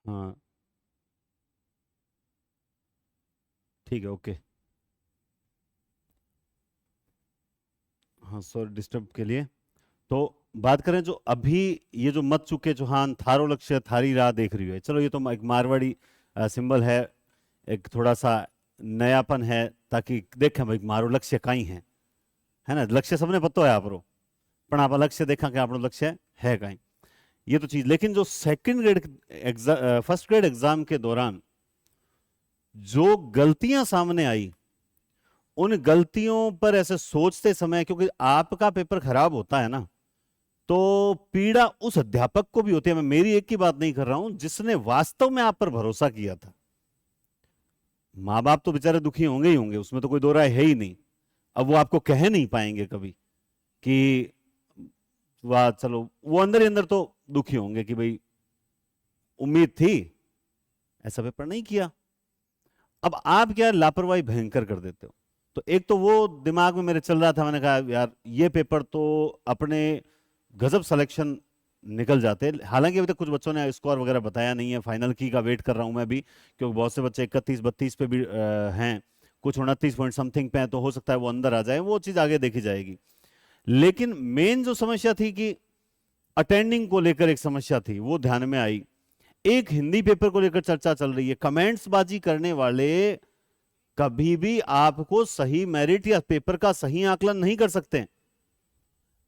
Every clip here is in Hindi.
हाँ ठीक है, ओके। हाँ सॉरी डिस्टर्ब के लिए। तो बात करें जो अभी ये जो मत चुके चौहान थारो लक्ष्य थारी राह देख रही है, चलो ये तो एक मारवाड़ी सिंबल है, एक थोड़ा सा नयापन है, ताकि देखें भाई मारो लक्ष्य कहीं है ना, लक्ष्य सबने पता है आप पण आप लक्ष्य देखा कि આપણું लक्ष्य है कहीं। ये तो चीज, लेकिन जो second grade exam, first grade exam के दौरान जो गलतियां सामने आई, उन गलतियों पर ऐसे सोचते समय, क्योंकि आपका पेपर खराब होता है ना, तो पीड़ा उस अध्यापक को भी होती है। मैं मेरी एक की बात नहीं कर रहा हूं, जिसने वास्तव में आप पर भरोसा किया था। माँ बाप तो बेचारे दुखी होंगे ही होंगे, उसमें तो कोई दो राय है ही नहीं। अब वो आपको कह नहीं पाएंगे कभी कि वाह चलो, वो अंदर ही अंदर तो दुखी होंगे कि भाई उम्मीद थी, ऐसा पेपर नहीं किया। अब आप क्या लापरवाही भयंकर कर देते हो। तो एक तो वो दिमाग में मेरे चल रहा था, मैंने कहा यार ये पेपर तो अपने गजब सिलेक्शन निकल जाते। हालांकि अभी तक कुछ बच्चों ने स्कोर वगैरह बताया नहीं है, फाइनल की का वेट कर रहा हूं मैं भी, क्योंकि बहुत से बच्चे 31-32 पे भी हैं, कुछ 29 पॉइंट समथिंग पे हैं, तो हो सकता है वो अंदर आ जाए, वो चीज आगे देखी जाएगी। लेकिन मेन जो समस्या थी कि अटेंडिंग को लेकर एक समस्या थी, वो ध्यान में आई। एक हिंदी पेपर को लेकर चर्चा चल रही है, कमेंट्स बाजी करने वाले कभी भी आपको सही मेरिट या पेपर का सही आकलन नहीं कर सकते।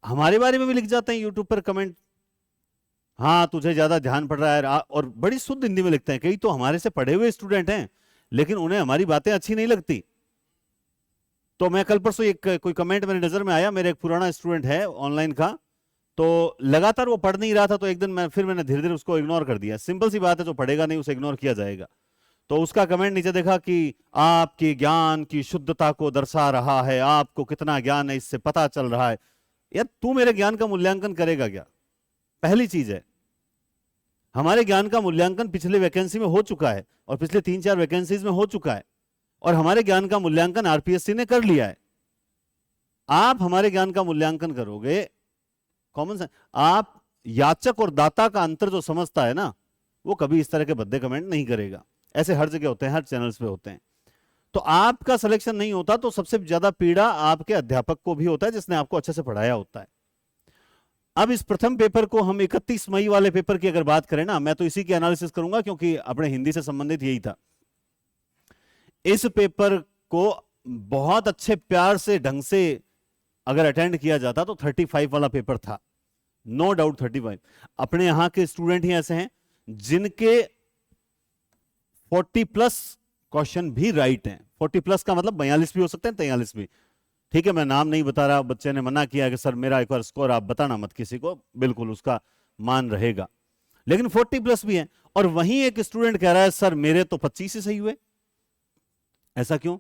हमारे बारे में भी लिख जाते हैं यूट्यूब पर कमेंट, हाँ तुझे ज्यादा ध्यान पड़ रहा है, और बड़ी शुद्ध हिंदी में लिखते हैं। कई तो हमारे से पढ़े हुए स्टूडेंट हैं, लेकिन उन्हें हमारी बातें अच्छी नहीं लगती। तो मैं कल परसों एक कोई कमेंट मेरी नजर में आया, मेरे एक पुराना स्टूडेंट है ऑनलाइन का, तो लगातार वो पढ़ नहीं रहा था, तो एक दिन मैंने धीरे धीरे उसको इग्नोर कर दिया। सिंपल सी बात है, जो पढ़ेगा नहीं उसे इग्नोर किया जाएगा। तो उसका कमेंट नीचे देखा कि आपकी ज्ञान की शुद्धता को दर्शा रहा है, आपको कितना ज्ञान है इससे पता चल रहा है। यार तू मेरे ज्ञान का मूल्यांकन करेगा क्या? पहली चीज है, हमारे ज्ञान का मूल्यांकन पिछले वैकेंसी में हो चुका है, और पिछले 3-4 वैकेंसीज में हो चुका है, और हमारे ज्ञान का मूल्यांकन आरपीएससी ने कर लिया है। आप हमारे ज्ञान का मूल्यांकन करोगे, कॉमन सेंस, आप याचक और दाता का अंतर जो समझता है ना, वो कभी इस तरह के भद्दे कमेंट नहीं करेगा। ऐसे हर जगह होते हैं, हर चैनल्स पे होते हैं। तो आपका सिलेक्शन नहीं होता तो सबसे ज्यादा पीड़ा आपके अध्यापक को भी होता है, जिसने आपको अच्छे से पढ़ाया होता है। अब इस प्रथम पेपर को हम 31 मई वाले पेपर की अगर बात करें ना, मैं तो इसी की एनालिसिस करूंगा, क्योंकि अपने हिंदी से संबंधित यही था। इस पेपर को बहुत अच्छे प्यार से ढंग से अगर अटेंड किया जाता तो 35 वाला पेपर था, नो डाउट 35। अपने यहां के स्टूडेंट ही ऐसे हैं जिनके 40+ क्वेश्चन भी राइट हैं। 40+ का मतलब 42 भी हो सकते हैं, 43 भी। ठीक है, मैं नाम नहीं बता रहा, बच्चे ने मना किया कि सर मेरा एक बार स्कोर आप बताना मत किसी को, बिल्कुल उसका मान रहेगा, लेकिन 40+ भी है। और वहीं एक स्टूडेंट कह रहा है सर मेरे तो 25 ही सही हुए। ऐसा क्यों?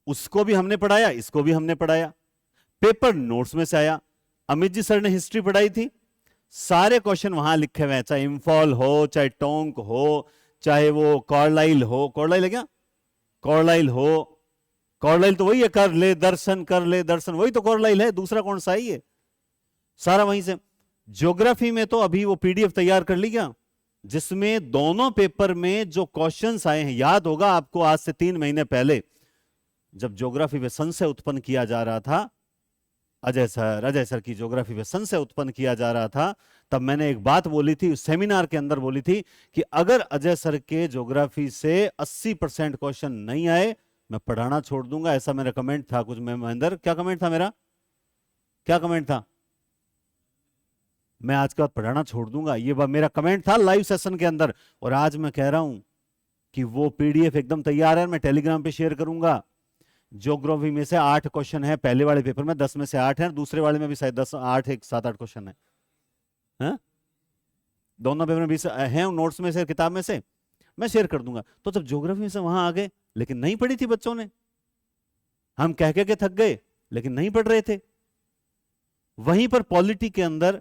उसको भी हमने पढ़ाया, इसको भी हमने पढ़ाया, पेपर नोट्स में से आया। अमित जी सर ने हिस्ट्री पढ़ाई थी, सारे क्वेश्चन वहां लिखे हुए हैं, चाहे इम्फॉल हो, चाहे टोंक हो, चाहे वो कॉर्लाइल हो, कॉर्लाइल है क्या, कॉर्लाइल हो, कॉर्लाइल तो वही है, कर ले दर्शन, कर ले दर्शन, वही तो कॉर्लाइल है, दूसरा कौन सा ही है, सारा वहीं से। ज्योग्राफी में तो अभी वो पीडीएफ तैयार कर ली क्या, जिसमें दोनों पेपर में जो क्वेश्चंस आए हैं, याद होगा आपको आज से 3 महीने पहले जब ज्योग्राफी में संशय उत्पन्न किया जा रहा था, अजय सर की ज्योग्राफी में संशय उत्पन्न किया जा रहा था, तब मैंने एक बात बोली थी, उस सेमिनार के अंदर बोली थी कि अगर अजय सर के ज्योग्राफी से 80% क्वेश्चन नहीं आए, मैं पढ़ाना छोड़ दूंगा। ऐसा मेरा कमेंट था कुछ में, महेंद्र क्या कमेंट था मेरा, क्या कमेंट था? मैं आज के बाद पढ़ाना छोड़ दूंगा, ये मेरा कमेंट था लाइव सेशन के अंदर। और आज मैं कह रहा हूं कि वो पीडीएफ एकदम तैयार है, मैं टेलीग्राम पे शेयर करूंगा। ज्योग्राफी में से 8 क्वेश्चन है, पहले वाले पेपर में 10 में से 8 है, दूसरे वाले में भी शायद 10 8 एक 7-8 क्वेश्चन है, हा? दोनों पेपर में 20 है, नोट्स में से किताब में से मैं शेयर कर दूंगा। तो जब ज्योग्राफी में से वहां आ गए, लेकिन नहीं पढ़ी थी बच्चों ने, हम कह के थक गए लेकिन नहीं पढ़ रहे थे। वहीं पर पॉलिटी के अंदर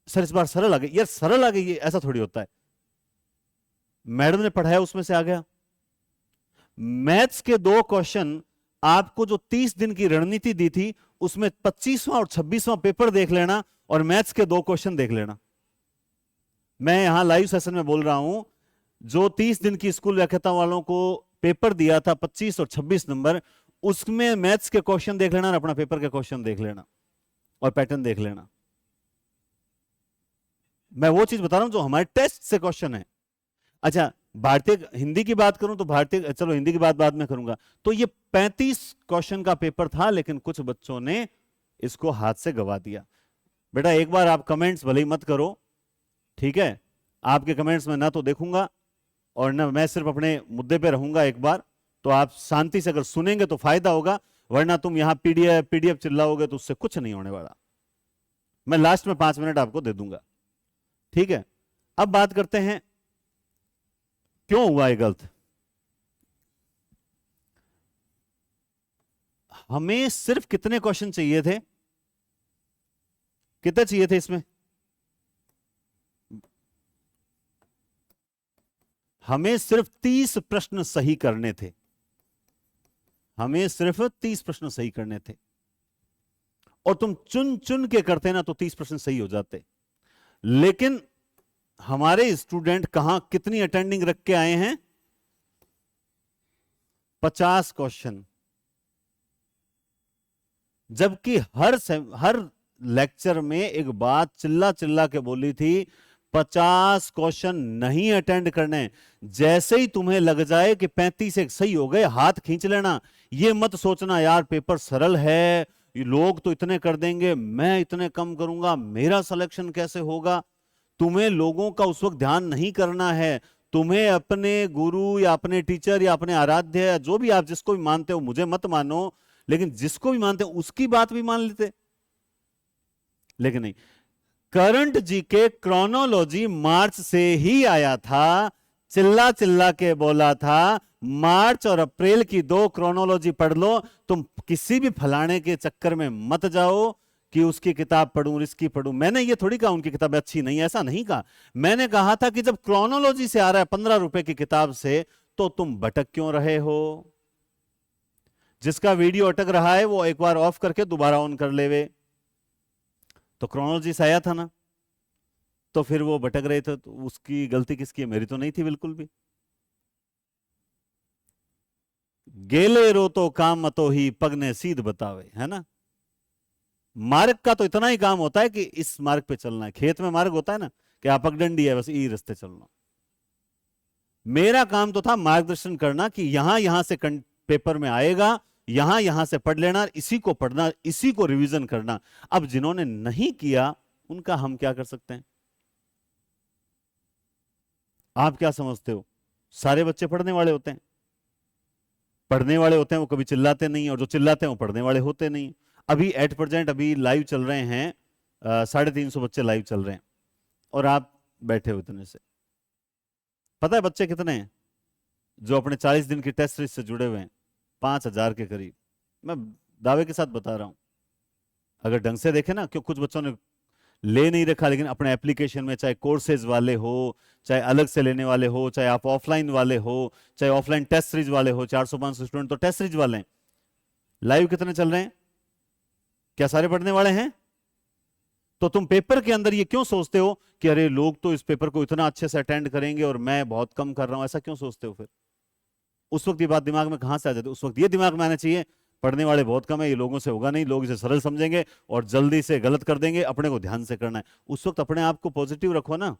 सर इस बार सरल आ गई, यार सरल आ गई, ऐसा थोड़ी होता है, मैडम ने पढ़ाया उसमें से आ गया। मैथ्स के 2 क्वेश्चन आपको जो 30 दिन की रणनीति दी थी, उसमें 25वां और 26वां पेपर देख लेना, और मैथ्स के 2 क्वेश्चन देख लेना। मैं यहां लाइव सेशन में बोल रहा हूं, जो 30 दिन की स्कूल व्याख्याता वालों को पेपर दिया था 25 और 26 नंबर, उसमें मैथ्स के क्वेश्चन देख लेना और अपना पेपर के क्वेश्चन देख लेना और पैटर्न देख लेना। मैं वो चीज बता रहा हूं जो हमारे टेस्ट से क्वेश्चन है। अच्छा, भारतीय हिंदी की बात करूं तो भारतीय, चलो हिंदी की बात बाद में करूंगा। तो ये 35 क्वेश्चन का पेपर था, लेकिन कुछ बच्चों ने इसको हाथ से गवा दिया। बेटा एक बार आप कमेंट्स भले ही मत करो, ठीक है, आपके कमेंट्स में ना तो देखूंगा और ना मैं सिर्फ अपने मुद्दे पे रहूंगा। एक बार तो आप शांति से अगर सुनेंगे तो फायदा होगा, वरना तुम यहां पीडीएफ चिल्लाओगे तो उससे कुछ नहीं होने वाला। मैं लास्ट में 5 मिनट आपको दे दूंगा, ठीक है। अब बात करते हैं क्यों हुआ ये गलत। हमें सिर्फ कितने क्वेश्चन चाहिए थे, कितने चाहिए थे इसमें? हमें सिर्फ 30 प्रश्न सही करने थे, हमें सिर्फ 30 प्रश्न सही करने थे। और तुम चुन चुन के करते ना तो 30 प्रश्न सही हो जाते। लेकिन हमारे स्टूडेंट कहां कितनी अटेंडिंग रख के आए हैं? 50 क्वेश्चन, जबकि हर लेक्चर में एक बात चिल्ला चिल्ला के बोली थी, 50 क्वेश्चन नहीं अटेंड करने। जैसे ही तुम्हें लग जाए कि 35 एक सही हो गए, हाथ खींच लेना। ये मत सोचना यार पेपर सरल है, ये लोग तो इतने कर देंगे, मैं इतने कम करूंगा, मेरा सिलेक्शन कैसे होगा। तुम्हें लोगों का उस वक्त ध्यान नहीं करना है, तुम्हें अपने गुरु या अपने टीचर या अपने आराध्य या जो भी आप जिसको भी मानते हो, मुझे मत मानो, लेकिन जिसको भी मानते हो उसकी बात भी मान लेते। लेकिन नहीं, करंट जी के क्रोनोलॉजी मार्च से ही आया था, चिल्ला चिल्ला के बोला था मार्च और अप्रैल की 2 क्रोनोलॉजी पढ़ लो। तुम किसी भी फलाने के चक्कर में मत जाओ कि उसकी किताब पढ़ूं, इसकी पढ़ूं। मैंने ये थोड़ी कहा उनकी किताब अच्छी नहीं, ऐसा नहीं कहा। मैंने कहा था कि जब क्रोनोलॉजी से आ रहा है 15 रुपए की किताब से, तो तुम भटक क्यों रहे हो? जिसका वीडियो अटक रहा है वो एक बार ऑफ करके दोबारा ऑन कर लेवे। तो क्रोनोलॉजी से आया था ना, तो फिर वो भटक रहे थे, तो उसकी गलती किसकी है? मेरी तो नहीं थी बिल्कुल भी। गेले रो तो काम मतो ही पगने सीध बतावे, है ना। मार्ग का तो इतना ही काम होता है कि इस मार्ग पे चलना है। खेत में मार्ग होता है ना कि आप पगडंडी है, बस ई रास्ते चलना। मेरा काम तो था मार्गदर्शन करना कि यहां यहां से पेपर में आएगा, यहां यहां से पढ़ लेना, इसी को पढ़ना, इसी को रिवीजन करना। अब जिन्होंने नहीं किया उनका हम क्या कर सकते हैं? आप क्या समझते हो? सारे बच्चे पढ़ने वाले होते हैं? पढ़ने वाले होते हैं वो कभी चिल्लाते नहीं, और जो चिल्लाते हैं वो पढ़ने वाले होते नहीं। अभी एट प्रेजेंट अभी लाइव चल रहे हैं 350 बच्चे लाइव चल रहे हैं, और आप बैठे हो इतने से। पता है बच्चे कितने हैं जो अपने 40 दिन की टेस्ट सीरीज से जुड़े हुए हैं? 5000 के करीब। मैं दावे के साथ बता रहा हूं। अगर ढंग से देखे ना, क्यों कुछ बच्चों ने ले नहीं रखा, लेकिन अपने एप्लीकेशन में, चाहे कोर्सेज वाले हो, चाहे अलग से लेने वाले हो, चाहे आप ऑफलाइन वाले हो, चाहे ऑफलाइन टेस्ट सीरीज वाले हो, 400-500 स्टूडेंट तो टेस्ट सीरीज वाले हैं। लाइव कितने चल रहे हैं? क्या सारे पढ़ने वाले हैं? तो तुम पेपर के अंदर ये क्यों सोचते हो कि अरे लोग तो इस पेपर को इतना अच्छे से अटेंड करेंगे और मैं बहुत कम कर रहा हूं? ऐसा क्यों सोचते हो? फिर उस वक्त ये बात दिमाग में कहां से आ जाती है? उस वक्त ये दिमाग में आना चाहिए पढ़ने वाले बहुत कम है, ये लोगों से होगा नहीं, लोग इसे सरल समझेंगे और जल्दी से गलत कर देंगे, अपने को ध्यान से करना है। उस वक्त अपने आप को पॉजिटिव रखो ना।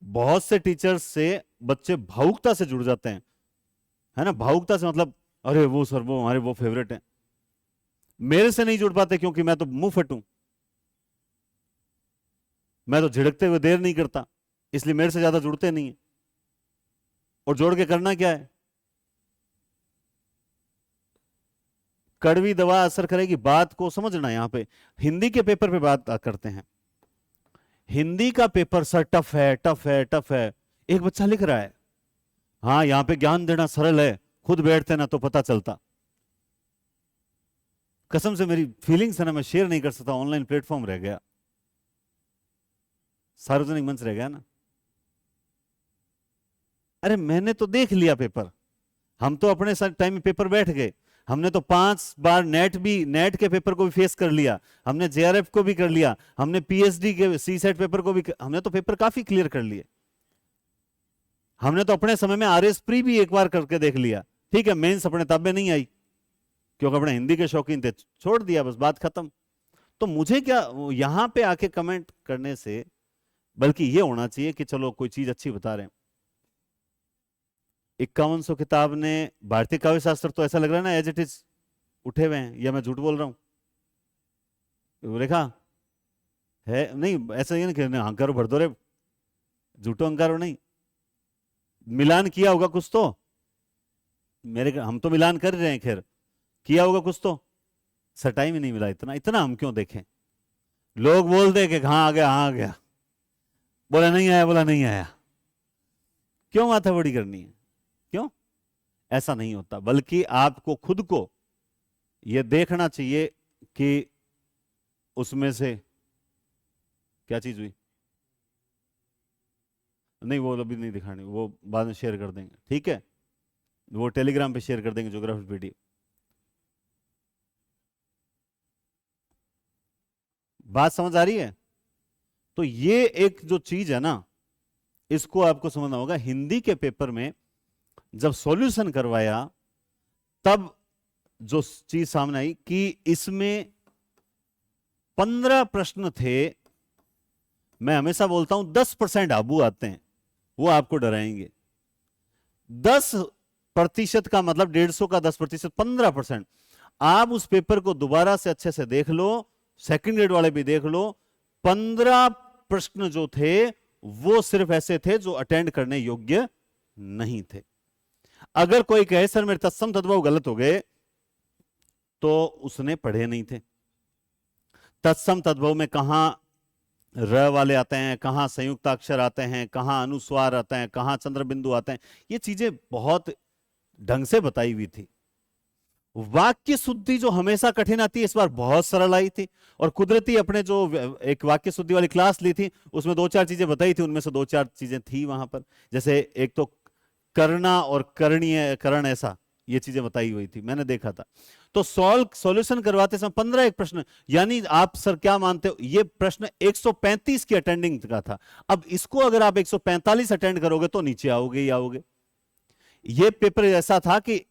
बहुत से टीचर्स से बच्चे भावुकता से जुड़ जाते हैं, है ना। भावुकता से मतलब अरे वो सर वो हमारे वो फेवरेट है। मेरे से नहीं जुड़ पाते क्योंकि मैं तो मुंह फट हूं, मैं तो झिड़कते हुए देर नहीं करता, इसलिए मेरे से ज्यादा जुड़ते नहीं है। और जोड़ के करना क्या है? कड़वी दवा असर करेगी। बात को समझना। यहां पे हिंदी के पेपर पे बात करते हैं। हिंदी का पेपर सर टफ है, टफ है, टफ है। एक बच्चा लिख रहा है, हाँ यहां पे ज्ञान देना सरल है, खुद बैठते ना तो पता चलता। कसम से मेरी फीलिंग्स है ना, मैं शेयर नहीं कर सकता, ऑनलाइन प्लेटफॉर्म रह गया, सार्वजनिक मंच रह गया ना। अरे मैंने तो देख लिया पेपर, हम तो अपने टाइम में पेपर बैठ गए, हमने तो 5 बार नेट के पेपर को भी फेस कर लिया, हमने जेआरएफ को भी कर लिया, हमने पीएचडी के सी सेट पेपर को भी हमने तो पेपर काफी क्लियर कर लिए। हमने तो अपने समय में आरएस प्री भी एक बार करके देख लिया। ठीक है, मेंस अपने तब में नहीं आई क्योंकि अपने हिंदी के शौकीन थे, छोड़ दिया, बस बात खत्म। तो मुझे क्या यहां पे आके कमेंट करने से, बल्कि ये होना चाहिए कि चलो कोई चीज अच्छी बता रहे हैं। 5100 किताब ने भारतीय काव्य शास्त्र, तो ऐसा लग रहा है ना एज इट इज उठे हुए हैं, या मैं झूठ बोल रहा हूं? रेखा है नहीं, ऐसा ही नहीं अहंकारो भर दो रे, झूठो अहंकारो नहीं, मिलान किया होगा कुछ तो, हम तो मिलान कर रहे हैं, खैर किया होगा कुछ तो, सटाई में नहीं मिला। इतना इतना हम क्यों देखें? लोग बोल दे कि हाँ आ गया, हाँ आ गया, बोला नहीं आया, बोला नहीं आया, क्यों माथा बड़ी करनी है? क्यों? ऐसा नहीं होता, बल्कि आपको खुद को यह देखना चाहिए कि उसमें से क्या चीज हुई। नहीं वो अभी नहीं दिखानी, वो बाद में शेयर कर देंगे, ठीक है? वो टेलीग्राम पे शेयर कर देंगे ज्योग्राफी पीडीएफ। बात समझ आ रही है? तो ये एक जो चीज है ना, इसको आपको समझना होगा। हिंदी के पेपर में जब सॉल्यूशन करवाया तब जो चीज सामने आई कि इसमें 15 प्रश्न थे। मैं हमेशा बोलता हूं 10% आबू आते हैं, वो आपको डराएंगे। 10% का मतलब 150 का 10%, 15%। आप उस पेपर को दोबारा से अच्छे से देख लो, सेकंड ग्रेड वाले भी देख लो। 15 प्रश्न जो थे वो सिर्फ ऐसे थे जो अटेंड करने योग्य नहीं थे। अगर कोई कहे सर मेरे तत्सम तद्भव गलत हो गए, तो उसने पढ़े नहीं थे। तत्सम तद्भव में कहां र वाले आते हैं, कहां संयुक्ताक्षर आते हैं, कहां अनुस्वार आते हैं, कहां चंद्र बिंदु आते हैं, ये चीजें बहुत ढंग से बताई हुई थी। वाक्य शुद्धि जो हमेशा कठिन आती है, इस बार बहुत सरल आई थी। और कुदरती अपने जो एक वाक्य शुद्धि वाली क्लास ली थी, उसमें 2-4 चीजें बताई थी, उनमें से 2-4 चीजें थी वहां पर। जैसे एक तो करना और करणीय, करण ऐसा, ये चीजें बताई हुई थी, मैंने देखा था। तो सॉल्यूशन करवाते समय 15 एक प्रश्न, यानी आप सर क्या मानते हो, ये प्रश्न 135 की अटेंडिंग का था। अब इसको अगर आप 145 अटेंड करोगे तो नीचे आओगे ही आओगे। ये पेपर ऐसा था कि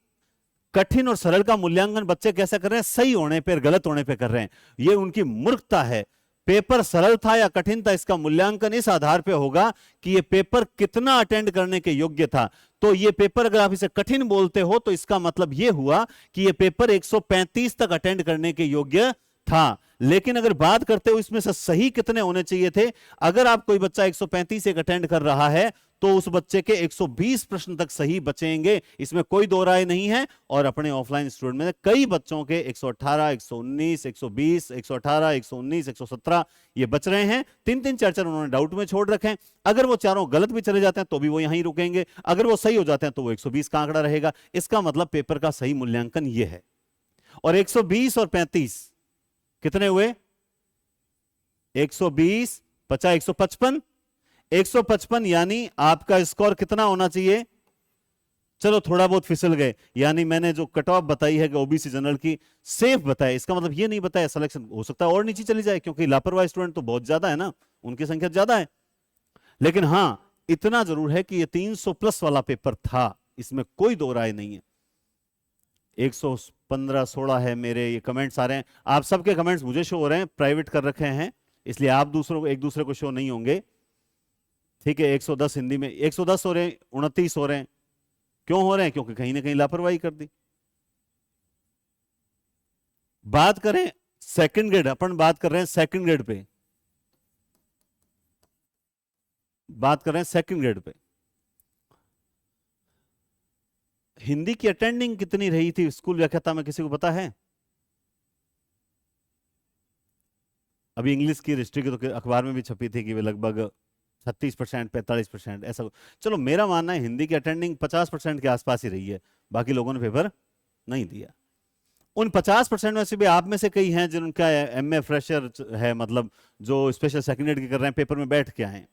कठिन और सरल का मूल्यांकन बच्चे कैसे कर रहे हैं? सही होने पर, गलत होने पे कर रहे हैं। ये उनकी मूर्खता है। पेपर सरल था या कठिन था, इसका मूल्यांकन इस आधार पे होगा कि ये पेपर कितना अटेंड करने के योग्य था। तो ये पेपर अगर आप इसे कठिन बोलते हो तो इसका मतलब ये हुआ कि ये पेपर 135 तक अटेंड करने के योग्य था। लेकिन अगर बात करते हो इसमें से सही कितने होने चाहिए थे, अगर आप कोई बच्चा 135 एक अटेंड कर रहा है तो उस बच्चे के 120 प्रश्न तक सही बचेंगे, इसमें कोई दो राय नहीं है। और अपने ऑफलाइन स्टूडेंट में कई बच्चों के 118, 119, 120, 118, 119, 117 ये बच रहे हैं। 3-3, 4-4 उन्होंने डाउट में छोड़ रखे हैं। अगर वो चारों गलत भी चले जाते हैं तो भी वो यहीं रुकेंगे, अगर वो सही हो जाते हैं तो वो 120 का आंकड़ा रहेगा। इसका मतलब पेपर का सही मूल्यांकन ये है। और 120 और 35 कितने हुए? 120 50 155, 155 यानी आपका स्कोर कितना होना चाहिए? चलो थोड़ा बहुत फिसल गए, यानी मैंने जो कट ऑफ बताई है कि ओबीसी जनरल की सेफ बताया, इसका मतलब ये नहीं बताया सिलेक्शन हो सकता है और नीचे चली जाए, क्योंकि लापरवाही स्टूडेंट तो बहुत ज्यादा है ना, उनकी संख्या ज्यादा है। लेकिन हां इतना जरूर है कि ये 300 प्लस वाला पेपर था, इसमें कोई दो राय नहीं है। 115-16 है मेरे ये कमेंट्स आ रहे हैं, आप सबके कमेंट्स मुझे शो हो रहे हैं, प्राइवेट कर रखे हैं, इसलिए आप दूसरों को, एक दूसरे को शो नहीं होंगे। ठीक है, 110 हिंदी में 110 हो रहे हैं, 29 हो रहे हैं। क्यों हो रहे हैं? क्योंकि कहीं ना कहीं लापरवाही कर दी। बात करें सेकंड ग्रेड, अपन बात कर रहे हैं सेकंड ग्रेड पे, बात कर रहे हैं सेकंड ग्रेड पे। हिंदी की अटेंडिंग कितनी रही थी स्कूल व्याख्याता में, किसी को पता है? अभी इंग्लिश की हिस्ट्री की तो अखबार में भी छपी थी कि वे लगभग 36%, 45% ऐसा। चलो मेरा मानना है हिंदी की अटेंडिंग 50% के आसपास ही रही है, बाकी लोगों ने पेपर नहीं दिया। उन 50% में से भी आप में से कई हैं जिनका एमए फ्रेशर है, मतलब जो स्पेशल सेकंड ग्रेड की कर रहे हैं, पेपर में बैठ के आए।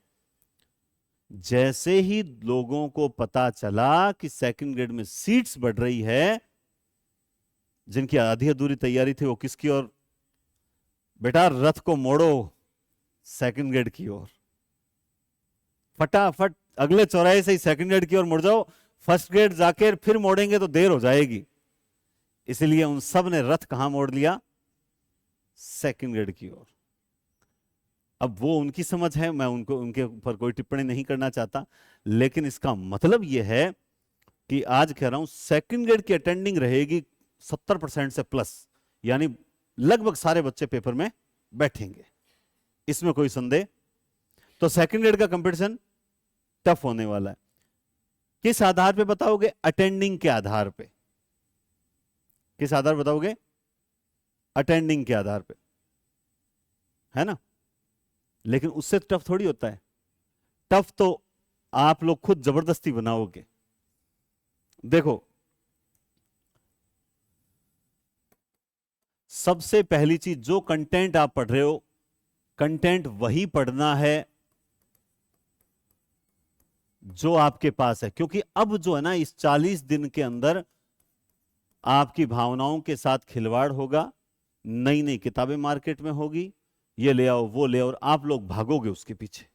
जैसे ही लोगों को पता चला कि सेकंड ग्रेड में सीट्स बढ़ रही है, जिनकी आधी अधूरी तैयारी थी वो किसकी ओर? बेटा रथ को मोड़ो सेकंड गेट की ओर, फटाफट अगले चौराहे से ही सेकंड गेट की ओर मुड़ जाओ। फर्स्ट गेट जाके फिर मोड़ेंगे तो देर हो जाएगी, इसलिए उन सब ने रथ कहां मोड़ लिया? सेकंड गेट की ओर। अब वो उनकी समझ है, मैं उनको उनके ऊपर कोई टिप्पणी नहीं करना चाहता, लेकिन इसका मतलब यह है कि आज कह रहा हूं सेकंड ग्रेड की अटेंडिंग रहेगी 70% से प्लस, यानी लगभग सारे बच्चे पेपर में बैठेंगे, इसमें कोई संदेह। तो सेकंड ग्रेड का कंपटीशन टफ होने वाला है। किस आधार पे बताओगे? अटेंडिंग के आधार पे। किस आधार बताओगे? अटेंडिंग के आधार पे, है ना? लेकिन उससे टफ थोड़ी होता है, टफ तो आप लोग खुद जबरदस्ती बनाओगे। देखो, सबसे पहली चीज, जो कंटेंट आप पढ़ रहे हो, कंटेंट वही पढ़ना है जो आपके पास है, क्योंकि अब जो है ना, इस 40 दिन के अंदर आपकी भावनाओं के साथ खिलवाड़ होगा, नई नई किताबें मार्केट में होगी, ये ले आओ वो ले आओ, और आप लोग भागोगे उसके पीछे।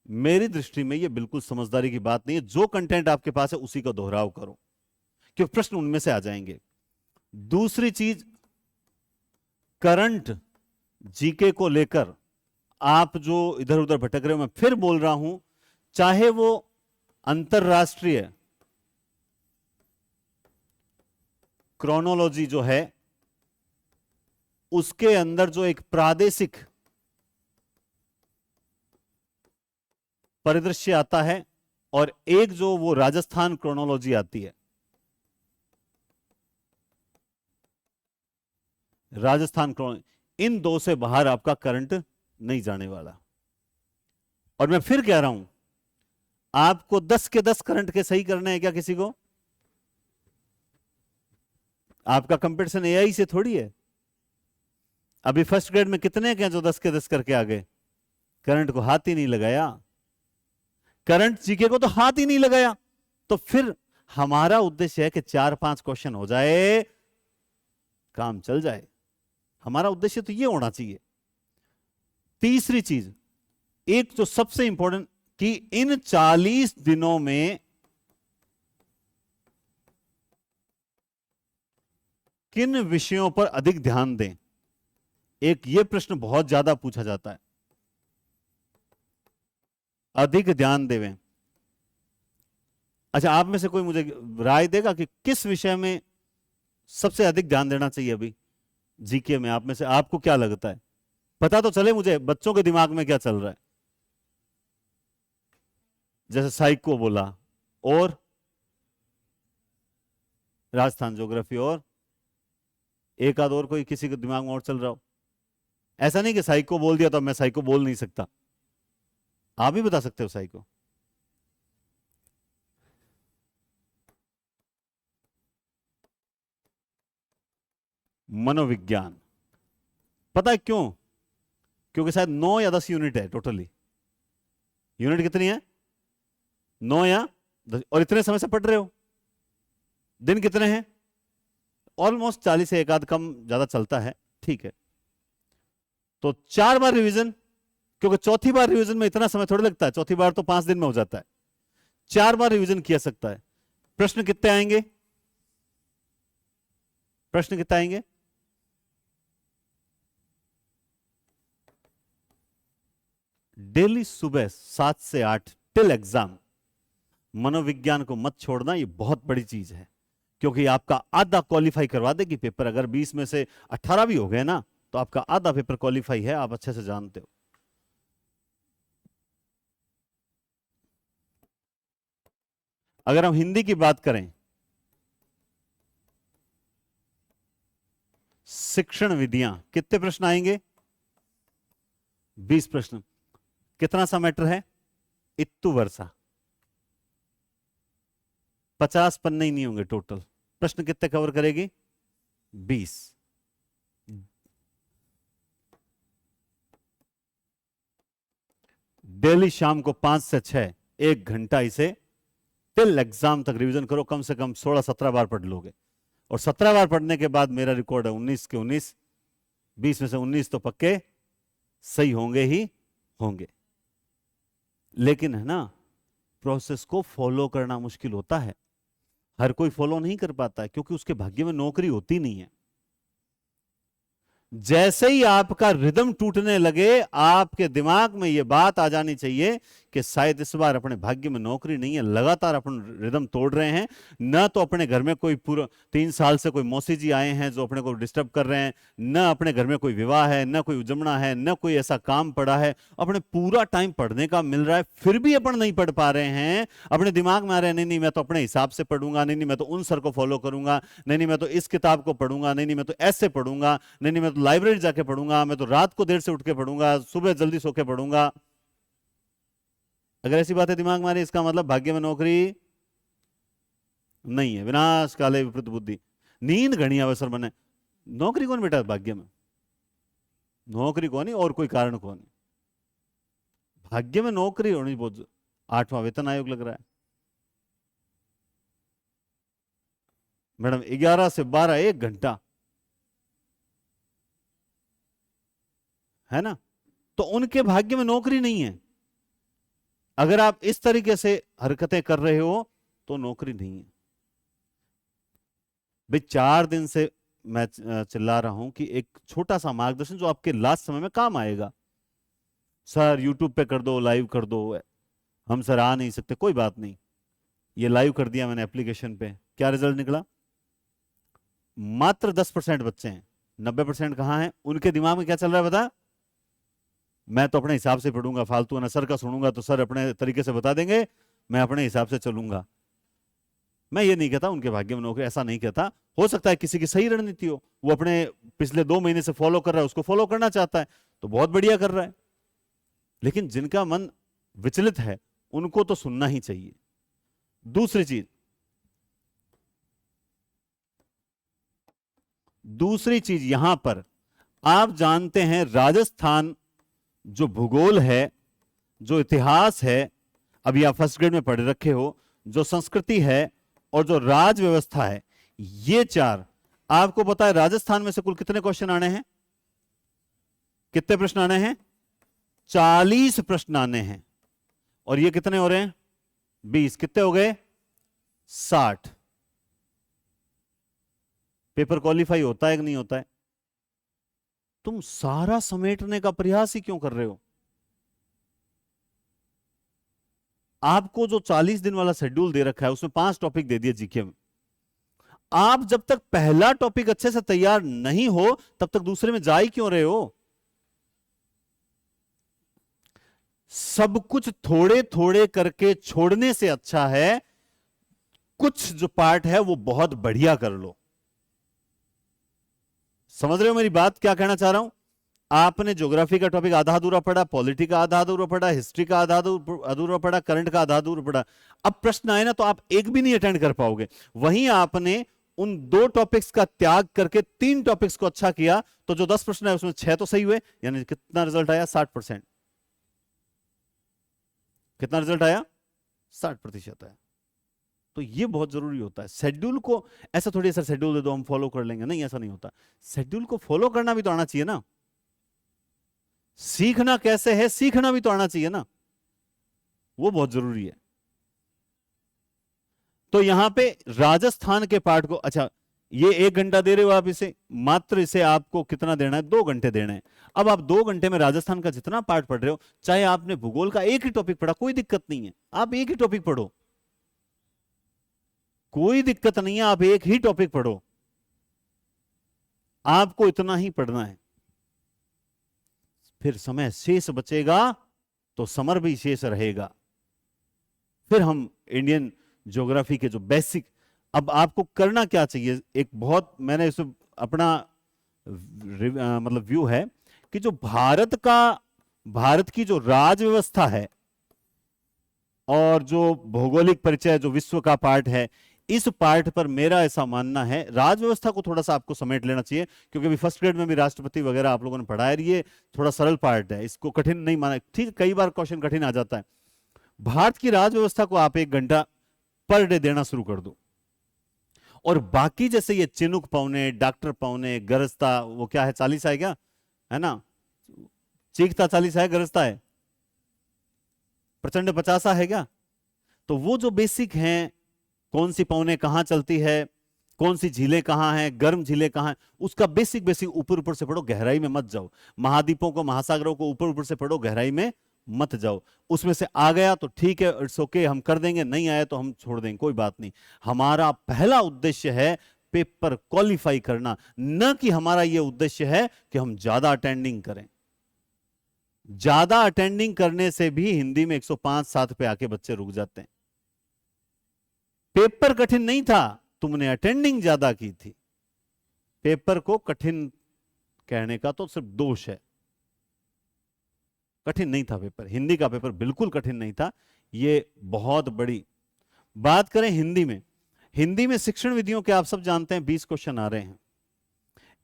मेरी दृष्टि में ये बिल्कुल समझदारी की बात नहीं है। जो कंटेंट आपके पास है उसी का दोहराव करो, क्योंकि प्रश्न उनमें से आ जाएंगे। दूसरी चीज, करंट जीके को लेकर आप जो इधर उधर भटक रहे हो, मैं फिर बोल रहा हूं, चाहे वो अंतरराष्ट्रीय क्रोनोलॉजी जो है, उसके अंदर जो एक प्रादेशिक परिदृश्य आता है, और एक जो वो राजस्थान क्रोनोलॉजी आती है, राजस्थान क्रोनोलॉजी, इन दो से बाहर आपका करंट नहीं जाने वाला। और मैं फिर कह रहा हूं, आपको 10 के 10 करंट के सही करने हैं क्या किसी को? आपका कंपटीशन एआई से थोड़ी है। अभी फर्स्ट ग्रेड में कितने के हैं जो 10 के 10 करके आ गए? करंट को हाथ ही नहीं लगाया, करंट जीके को तो हाथ ही नहीं लगाया। तो फिर हमारा उद्देश्य है कि 4-5 क्वेश्चन हो जाए, काम चल जाए। हमारा उद्देश्य तो ये होना चाहिए। तीसरी चीज, एक जो सबसे इंपॉर्टेंट, कि इन 40 दिनों में किन विषयों पर अधिक ध्यान दें। एक ये प्रश्न बहुत ज्यादा पूछा जाता है, अधिक ध्यान देवें। अच्छा, आप में से कोई मुझे राय देगा कि किस विषय में सबसे अधिक ध्यान देना चाहिए अभी जीके में? आप में से आपको क्या लगता है? पता तो चले मुझे बच्चों के दिमाग में क्या चल रहा है। जैसे साइको बोला, और राजस्थान ज्योग्राफी, और एक आध और कोई किसी के दिमाग में और चल रहा हो। ऐसा नहीं कि साइको बोल दिया तो मैं साइको बोल नहीं सकता, आप भी बता सकते हो साइको। मनोविज्ञान, पता है क्यों? क्योंकि शायद 9 या 10 यूनिट है टोटली। यूनिट कितनी है? 9 या 10, और इतने समय से पढ़ रहे हो। दिन कितने हैं? ऑलमोस्ट 40 से एक आध कम ज्यादा चलता है, ठीक है। तो 4 बार रिवीजन, क्योंकि चौथी बार रिवीजन में इतना समय थोड़ा लगता है, चौथी बार तो 5 दिन में हो जाता है। 4 बार रिवीजन किया सकता है। प्रश्न कितने आएंगे? प्रश्न कितने आएंगे? डेली सुबह 7 से 8 टिल एग्जाम। मनोविज्ञान को मत छोड़ना, ये बहुत बड़ी चीज है, क्योंकि आपका आधा क्वालिफाई करवा देगी पेपर। अगर 20 में से 18 भी हो गए ना, तो आपका आधा पेपर क्वालिफाई है, आप अच्छे से जानते हो। अगर हम हिंदी की बात करें, शिक्षण विधियां, कितने प्रश्न आएंगे? 20 प्रश्न। कितना सा मैटर है? इत्तु वर्षा, 50 पन्ने ही नहीं होंगे टोटल। प्रश्न कितने कवर करेगी? 20। डेली शाम को 5 से 6 1 घंटा इसे टिल एग्जाम तक रिवीजन करो। कम से कम 16-17 बार पढ़ लोगे, और 17 बार पढ़ने के बाद मेरा रिकॉर्ड है 19 के 19, 20 में से 19 तो पक्के सही होंगे ही होंगे। लेकिन है ना, प्रोसेस को फॉलो करना मुश्किल होता है, हर कोई फॉलो नहीं कर पाता है, क्योंकि उसके भाग्य में नौकरी होती नहीं है। जैसे ही आपका रिदम टूटने लगे, आपके दिमाग में यह बात आ जानी चाहिए कि शायद इस बार अपने भाग्य में नौकरी नहीं है, लगातार अपन रिदम तोड़ रहे हैं। न तो अपने घर में कोई पूरा 3 साल से कोई मौसी जी आए हैं जो अपने को डिस्टर्ब कर रहे हैं, न अपने घर में कोई विवाह है, न कोई उजमना है, न कोई ऐसा काम पड़ा है, अपने पूरा टाइम पढ़ने का मिल रहा है, फिर भी अपन नहीं पढ़ पा रहे हैं। अपने दिमाग में आ रहे हैं, नहीं नहीं मैं तो अपने हिसाब से पढ़ूंगा, नहीं नहीं मैं तो उन सर को फॉलो करूंगा, नहीं नहीं मैं तो इस किताब को पढ़ूंगा, नहीं नहीं मैं तो ऐसे पढ़ूंगा, नहीं नहीं मैं तो लाइब्रेरी जाके पढ़ूंगा, मैं तो रात को देर से उठ के पढ़ूंगा, सुबह जल्दी सो के पढ़ूंगा। अगर ऐसी बातें दिमाग में आ रही, इसका मतलब भाग्य में नौकरी नहीं है। विनाश काले विपरीत बुद्धि, नींद घनी अवसर बने। नौकरी कौन बेटा भाग्य में? नौकरी कौन ही, और कोई कारण कौन है? भाग्य में नौकरी होनी बहुत। 8वां वेतन आयोग लग रहा है मैडम, 11 से 12 1 घंटा, है ना? तो उनके भाग्य में नौकरी नहीं है। अगर आप इस तरीके से हरकतें कर रहे हो तो नौकरी नहीं है। भाई 4 दिन से मैं चिल्ला रहा हूं कि एक छोटा सा मार्गदर्शन जो आपके लास्ट समय में काम आएगा। सर यूट्यूब पे कर दो, लाइव कर दो। हम सर आ नहीं सकते, कोई बात नहीं, ये लाइव कर दिया मैंने एप्लीकेशन पे। क्या रिजल्ट निकला? मात्र 10% बच्चे हैं, 90% कहां हैं? उनके दिमाग में क्या चल रहा है बता? मैं तो अपने हिसाब से पढ़ूंगा, फालतू ना सर का सुनूंगा तो सर अपने तरीके से बता देंगे, मैं अपने हिसाब से चलूंगा। मैं ये नहीं कहता उनके भाग्य में नौकरी, ऐसा नहीं कहता। हो सकता है किसी की सही रणनीति हो, वो अपने पिछले 2 महीने से फॉलो कर रहा है, उसको फॉलो करना चाहता है तो बहुत बढ़िया कर रहा है। लेकिन जिनका मन विचलित है उनको तो सुनना ही चाहिए। दूसरी चीज यहां पर आप जानते हैं, राजस्थान जो भूगोल है, जो इतिहास है, अभी आप फर्स्ट ग्रेड में पढ़ रखे हो, जो संस्कृति है और जो राज व्यवस्था है, ये 4 आपको पता है राजस्थान में से कुल कितने क्वेश्चन आने हैं? कितने प्रश्न आने हैं? 40 प्रश्न आने हैं। और ये कितने हो रहे हैं? 20। कितने हो गए? 60। पेपर क्वालिफाई होता है कि नहीं होता है? तुम सारा समेटने का प्रयास ही क्यों कर रहे हो? आपको जो 40 दिन वाला शेड्यूल दे रखा है उसमें 5 टॉपिक दे दिए जीके में। आप जब तक पहला टॉपिक अच्छे से तैयार नहीं हो तब तक दूसरे में जा ही क्यों रहे हो? सब कुछ थोड़े थोड़े करके छोड़ने से अच्छा है कुछ जो पार्ट है वो बहुत बढ़िया कर लो। समझ रहे हो मेरी बात? क्या कहना चाह रहा हूं? आपने ज्योग्राफी का टॉपिक आधा अधूरा पढ़ा, पॉलिटी का आधा अधूरा पढ़ा, हिस्ट्री का आधा अधूरा पढ़ा, करंट का आधा अधूरा पढ़ा। अब प्रश्न आए ना तो आप एक भी नहीं अटेंड कर पाओगे। वहीं आपने उन 2 टॉपिक्स का त्याग करके 3 टॉपिक्स को अच्छा किया तो जो 10 प्रश्न है उसमें 6 तो सही हुए, यानी कितना रिजल्ट आया? 60%। कितना रिजल्ट आया? 60% आया। तो ये बहुत जरूरी होता है। शेड्यूल को ऐसा थोड़ी ऐसा शेड्यूल दे दो हम फॉलो कर लेंगे, नहीं, ऐसा नहीं होता। शेड्यूल को फॉलो करना भी तो आना चाहिए ना। सीखना कैसे है, सीखना भी तो आना चाहिए ना, वो बहुत जरूरी है। तो यहां पे राजस्थान के पार्ट को, अच्छा ये 1 घंटा दे रहे हो आप इसे, मात्र इसे आपको कितना देना है? 2 घंटे देने हैं। अब आप 2 घंटे में राजस्थान का जितना पार्ट पढ़ रहे हो, चाहे आपने भूगोल का एक ही टॉपिक पढ़ा, कोई दिक्कत नहीं है, आप एक ही टॉपिक पढ़ो, कोई दिक्कत नहीं है, आप एक ही टॉपिक पढ़ो, आपको इतना ही पढ़ना है। फिर समय शेष बचेगा तो समर भी शेष रहेगा। फिर हम इंडियन ज्योग्राफी के जो बेसिक, अब आपको करना क्या चाहिए, एक बहुत मैंने इस अपना मतलब व्यू है कि जो भारत की जो राज व्यवस्था है और जो भौगोलिक परिचय जो विश्व का पार्ट है, इस पार्ट पर मेरा ऐसा मानना है राज व्यवस्था को थोड़ा सा आपको समेट लेना चाहिए, क्योंकि अभी फर्स्ट ग्रेड में भी राष्ट्रपति वगैरह आप लोगों ने पढ़ा है, ये थोड़ा सरल पार्ट है, इसको कठिन नहीं माना। ठीक, कई बार क्वेश्चन कठिन आ जाता है। भारत की राज व्यवस्था को आप 1 घंटा पर डे देना शुरू कर दो और बाकी जैसे ये चिनुक पौने, डॉक्टर पौने, गरजता, वो क्या है, 40 है क्या, है ना, चीखता 40 है, गरजता है, प्रचंड 50 है क्या। तो वो जो बेसिक हैं, कौन सी पौने कहां चलती है, कौन सी झीलें कहां हैं, गर्म झीलें कहां हैं, उसका बेसिक बेसिक ऊपर ऊपर से पढ़ो, गहराई में मत जाओ। महाद्वीपों को, महासागरों को ऊपर ऊपर से पढ़ो, गहराई में मत जाओ। उसमें से आ गया तो ठीक है, इट्स ओके, हम कर देंगे, नहीं आया तो हम छोड़ देंगे, कोई बात नहीं। हमारा पहला उद्देश्य है पेपर क्वालिफाई करना, न कि हमारा यह उद्देश्य है कि हम ज्यादा अटेंडिंग करें। ज्यादा अटेंडिंग करने से भी हिंदी में 105-7 पे आके बच्चे रुक जाते हैं। पेपर कठिन नहीं था, तुमने अटेंडिंग ज्यादा की थी। पेपर को कठिन कहने का तो सिर्फ दोष है। कठिन नहीं था पेपर, हिंदी का पेपर बिल्कुल कठिन नहीं था, ये बहुत बड़ी बात। करें हिंदी में, हिंदी में शिक्षण विधियों के आप सब जानते हैं 20 क्वेश्चन आ रहे हैं।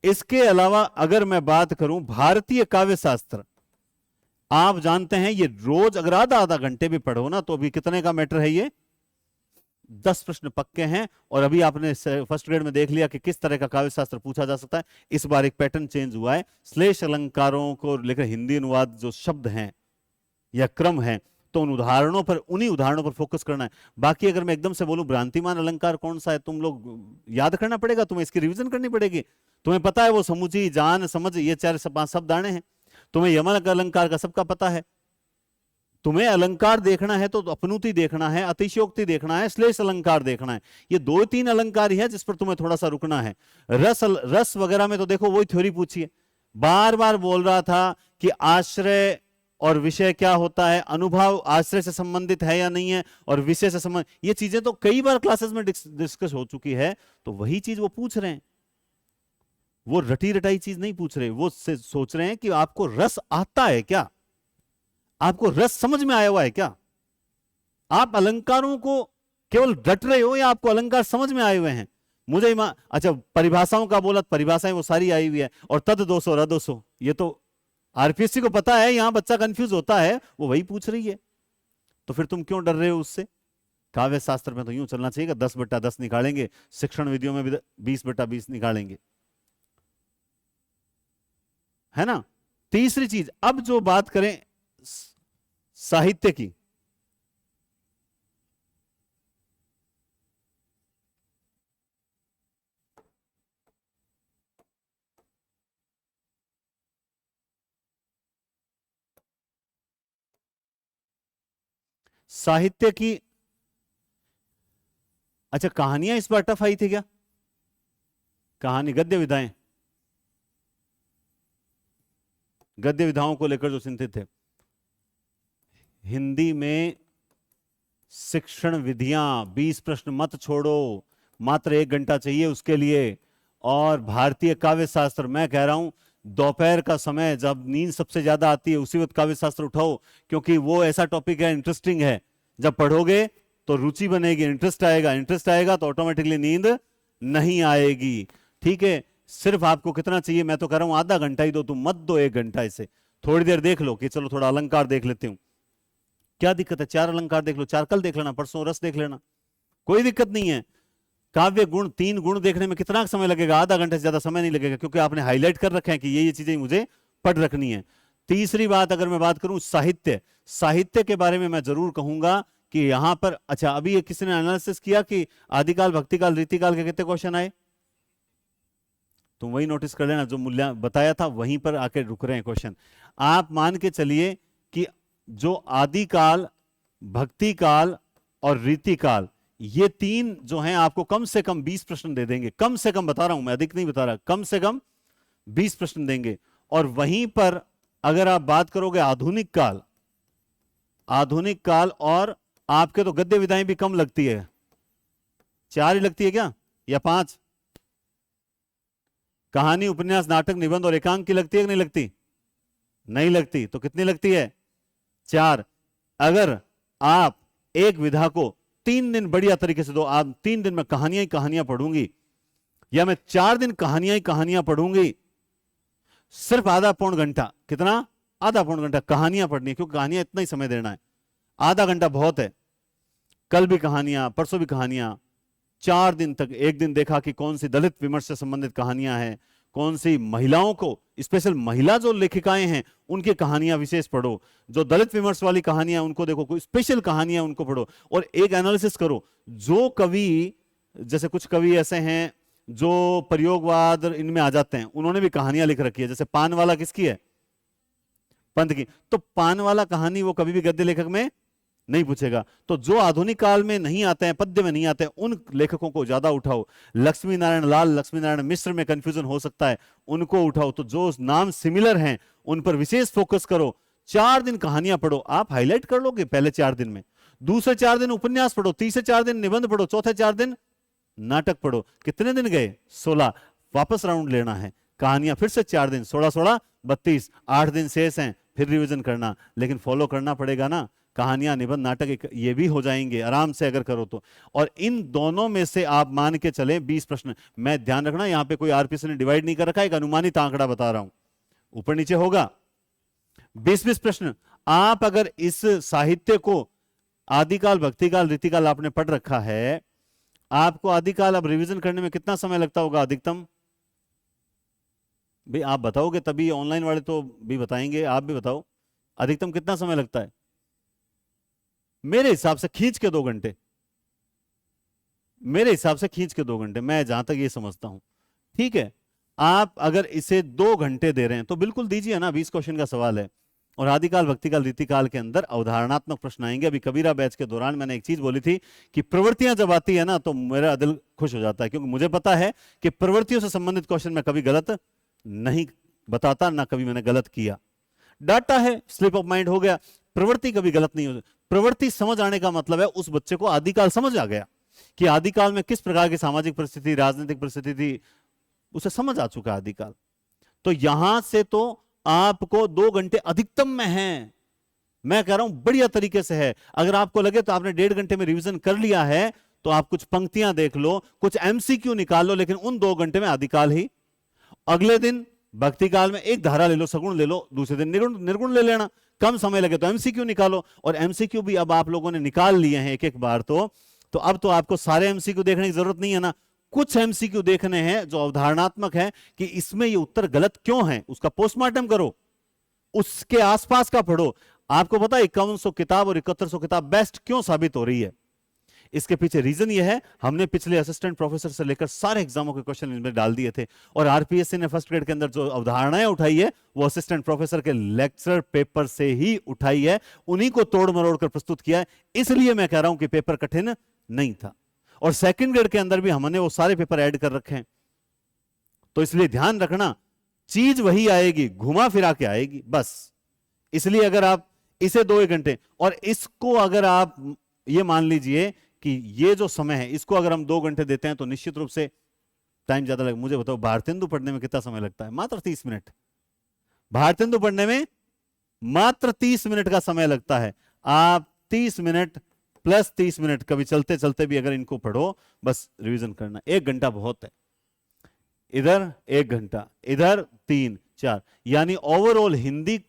इसके अलावा अगर मैं बात करूं भारतीय काव्य शास्त्र, आप जानते हैं ये रोज अगर आधा आधा घंटे भी पढ़ो ना, तो अभी कितने का मैटर है ये, 10 प्रश्न पक्के हैं। और अभी आपने फर्स्ट ग्रेड में देख लिया कि किस तरह का काव्य शास्त्र पूछा जा सकता है। इस बार एक पैटर्न चेंज हुआ है, श्लेष अलंकारों को लेकर हिंदी अनुवाद जो शब्द हैं या क्रम है, तो उन उदाहरणों पर, उन्हीं उदाहरणों पर फोकस करना है। बाकी अगर मैं एकदम से बोलूं भ्रांतिमान अलंकार कौन सा है, तुम लोग याद करना पड़ेगा, तुम्हें इसकी रिवीजन करनी पड़ेगी। तुम्हें पता है वो समुची, जान, समझ, ये 4-5 शब्द आने हैं। तुम्हें यमन अलंकार का सबका पता है। तुम्हें अलंकार देखना है तो अपनुति देखना है, अतिशयोक्ति देखना है, श्लेष अलंकार देखना है। ये 2-3 अलंकार ही है जिस पर तुम्हें थोड़ा सा रुकना है। रस वगैरह में तो देखो वही थ्योरी पूछी है। बार बार बोल रहा था कि आश्रय और विषय क्या होता है, अनुभव आश्रय से संबंधित है या नहीं है, और विषय से संबंधित, ये चीजें तो कई बार क्लासेस में डिस्कस हो चुकी है। तो वही चीज वो पूछ रहे हैं, वो रटी रटाई चीज नहीं पूछ रहे। वो सोच रहे हैं कि आपको रस आता है क्या, आपको रस समझ में आया हुआ है क्या, आप अलंकारों को केवल रट रहे हो या आपको अलंकार समझ में आए हुए हैं। मुझे अच्छा, परिभाषाओं का बोला, परिभाषाएं वो सारी आई हुई है, और तद दोषो रदोषो, ये तो आरपीएससी को पता है, यहां बच्चा कंफ्यूज होता है, वो वही पूछ रही है। तो फिर तुम क्यों डर रहे हो उससे। काव्य शास्त्र में तो यूं चलना चाहिए, 10/10 निकालेंगे, शिक्षण विधियों में भी 20/20 निकालेंगे, है ना। तीसरी चीज, अब जो बात करें साहित्य की, साहित्य की, अच्छा कहानियां इस बार टफ आई थी क्या, कहानी, गद्य विधाएं, गद्य विधाओं को लेकर जो चिंतित थे। हिंदी में शिक्षण विधियां 20 प्रश्न मत छोड़ो, मात्र 1 घंटा चाहिए उसके लिए। और भारतीय काव्य शास्त्र, मैं कह रहा हूं दोपहर का समय जब नींद सबसे ज्यादा आती है उसी वक्त काव्य शास्त्र उठाओ, क्योंकि वो ऐसा टॉपिक है, इंटरेस्टिंग है। जब पढ़ोगे तो रुचि बनेगी, इंटरेस्ट आएगा, इंटरेस्ट आएगा तो ऑटोमेटिकली नींद नहीं आएगी। ठीक है, सिर्फ आपको कितना चाहिए, मैं तो कह रहा हूं आधा घंटा ही दो, तुम मत दो 1 घंटा। इसे थोड़ी देर देख लो कि चलो थोड़ा अलंकार देख लेते हूं, क्या दिक्कत है, 4 अलंकार देख लो, 4 कल देख लेना, परसों रस देख लेना, कोई दिक्कत नहीं है। काव्य गुण, 3 गुण देखने में कितना समय लगेगा, आधा घंटे से ज्यादा समय नहीं लगेगा, क्योंकि आपने हाईलाइट कर रखे हैं कि ये चीजें मुझे पढ़ रखनी है। तीसरी बात, अगर मैं बात करूं साहित्य, साहित्य के बारे में मैं जरूर कहूंगा कि यहां पर, अच्छा अभी ये किसी ने एनालिसिस किया कि आदिकाल, भक्तिकाल, रीतिकाल के कितने क्वेश्चन आए, तुम वही नोटिस कर लेना, जो मूल्य बताया था वहीं पर आके रुक रहे हैं क्वेश्चन। आप मान के चलिए कि जो आदिकाल, भक्तिकाल और रीतिकाल, ये 3 जो हैं आपको कम से कम 20 प्रश्न दे देंगे, कम से कम बता रहा हूं मैं, अधिक नहीं बता रहा, कम से कम 20 प्रश्न देंगे। और वहीं पर अगर आप बात करोगे आधुनिक काल, आधुनिक काल, और आपके तो गद्य विधाएं भी कम लगती है, 4 ही लगती है क्या या 5, कहानी, उपन्यास, नाटक, निबंध और एकांक की लगती है कि नहीं लगती, नहीं लगती, तो कितनी लगती है, 4। अगर आप एक विधा को 3 दिन बढ़िया तरीके से दो, आप 3 दिन में कहानियां ही कहानियां पढ़ूंगी, या मैं 4 दिन कहानियां ही कहानियां पढ़ूंगी, सिर्फ आधा पौन घंटा, कितना, आधा पौन घंटा कहानियां पढ़नी है, क्योंकि कहानियां इतना ही समय देना है, आधा घंटा बहुत है। कल भी कहानियां, परसों भी कहानियां, 4 दिन तक, एक दिन देखा कि कौन सी दलित विमर्श से संबंधित कहानियां हैं, कौन सी महिलाओं को, स्पेशल महिला जो लेखिकाएं हैं उनकी कहानियां विशेष पढ़ो, जो दलित विमर्श वाली कहानियां उनको देखो, कोई स्पेशल कहानियां उनको पढ़ो, और एक एनालिसिस करो। जो कवि, जैसे कुछ कवि ऐसे हैं जो प्रयोगवाद इनमें आ जाते हैं, उन्होंने भी कहानियां लिख रखी है, जैसे पान वाला किसकी है? पंत की। तो पान वाला कहानी वो कभी भी गद्य लेखक में नहीं पूछेगा। तो जो आधुनिक काल में नहीं आते हैं, पद्य में नहीं आते हैं, उन लेखकों को ज्यादा उठाओ। लक्ष्मी नारायण लाल, लक्ष्मी नारायण मिश्र में कंफ्यूजन हो सकता है, उनको उठाओ। तो जो नाम सिमिलर हैं उन पर विशेष फोकस करो। 4 दिन कहानियां पढ़ो, आप हाईलाइट कर लोगे पहले 4 दिन में। दूसरे 4 दिन उपन्यास पढ़ो, तीसरे 4 दिन निबंध पढ़ो, चौथे 4 दिन नाटक पढ़ो। कितने दिन गए? 16। वापस राउंड लेना है, कहानियां फिर से 4 दिन, 16 16 32, 8 दिन शेष हैं, फिर रिवीजन करना। लेकिन फॉलो करना पड़ेगा ना, कहानियां, निबंध, नाटक ये भी हो जाएंगे आराम से अगर करो तो। और इन दोनों में से आप मान के चले 20 प्रश्न। मैं ध्यान रखना यहां पे कोई आरपीसी ने डिवाइड नहीं कर रखा, एक अनुमानित आंकड़ा बता रहा हूं, ऊपर नीचे होगा। 20-20 प्रश्न। आप अगर इस साहित्य को आदिकाल, भक्तिकाल, रीतिकाल आपने पढ़ रखा है, आपको आदिकाल अब रिवीजन करने में कितना समय लगता होगा अधिकतम? भाई आप बताओगे तभी, ऑनलाइन वाले तो भी बताएंगे, आप भी बताओ अधिकतम कितना समय लगता है? मेरे हिसाब से खींच के 2 घंटे, मेरे हिसाब से खींच के 2 घंटे, मैं जहां तक ये समझता हूं। ठीक है, आप अगर इसे 2 घंटे दे रहे हैं तो बिल्कुल दीजिए ना, 20 क्वेश्चन का सवाल है। और आदिकाल, भक्तिकाल, रीतिकाल के अंदर अवधारणात्मक प्रश्न आएंगे। अभी कबीरा बैच के दौरान मैंने एक चीज बोली थी कि प्रवृत्तियां जब आती है ना तो मेरा दिल खुश हो जाता है, क्योंकि मुझे पता है कि प्रवृत्तियों से संबंधित क्वेश्चन मैं कभी गलत नहीं बताता, ना कभी मैंने गलत किया। डाटा है, स्लिप ऑफ माइंड हो गया, प्रवृत्ति कभी गलत नहीं हो। प्रवृत्ति समझ आने का मतलब है उस बच्चे को आदिकाल समझ आ गया कि आदिकाल में किस प्रकार की सामाजिक परिस्थिति, राजनीतिक परिस्थिति थी, उसे समझ आ चुका आदिकाल। तो यहां से तो आपको 2 घंटे अधिकतम में है, मैं कह रहा हूं बढ़िया तरीके से है। अगर आपको लगे तो आपने 1.5 घंटे में रिवीजन कर लिया है, तो आप कुछ पंक्तियां देख लो, कुछ एमसीक्यू निकाल लो, लेकिन उन 2 घंटे में आदिकाल ही। अगले दिन भक्ति काल में एक धारा ले लो, सगुण ले लो, दूसरे दिन निर्गुण ले लेना। कम समय लगे तो एमसीक्यू निकालो, और एमसीक्यू भी अब आप लोगों ने निकाल लिए हैं एक एक बार। तो अब तो आपको सारे एमसीक्यू देखने की जरूरत नहीं है ना, कुछ एमसीक्यू देखने हैं जो अवधारणात्मक है कि इसमें ये उत्तर गलत क्यों है, उसका पोस्टमार्टम करो, उसके आसपास का पढ़ो। आपको पता है 5100 किताब और 7100 किताब बेस्ट क्यों साबित हो रही है? इसके पीछे रीजन ये है, हमने पिछले असिस्टेंट प्रोफेसर से लेकर सारे एग्जामों के क्वेश्चन इनमें डाल दिए थे, और आरपीएससी ने फर्स्ट ग्रेड के अंदर जो अवधारणाएं उठाई है वो असिस्टेंट प्रोफेसर के लेक्चर पेपर से ही उठाई है, उन्हीं को तोड़ मरोड़ कर प्रस्तुत किया है। इसलिए मैं कह रहा हूं कि पेपर कठिन नहीं था। और सेकंड ग्रेड के अंदर भी हमने वो सारे पेपर ऐड कर रखे हैं। तो इसलिए ध्यान रखना, चीज वही आएगी, घुमा फिरा के आएगी बस। इसलिए अगर आप इसे 2 घंटे, और इसको अगर आप ये मान लीजिए कि ये जो समय है इसको अगर हम 2 घंटे देते हैं तो निश्चित रूप से टाइम ज्यादा लगेगा। मुझे बताओ भारतेंदु पढ़ने में कितना समय लगता है? मात्र 30 मिनट। भारतेंदु पढ़ने में मात्र 30 मिनट का समय लगता है। आप 30 मिनट प्लस 30 मिनट कभी चलते चलते भी अगर इनको पढ़ो, बस रिवीजन करना, 1 घंटा बहुत है। इधर 1 घंटा, इधर 3 4, यानी ओवरऑल हिंदी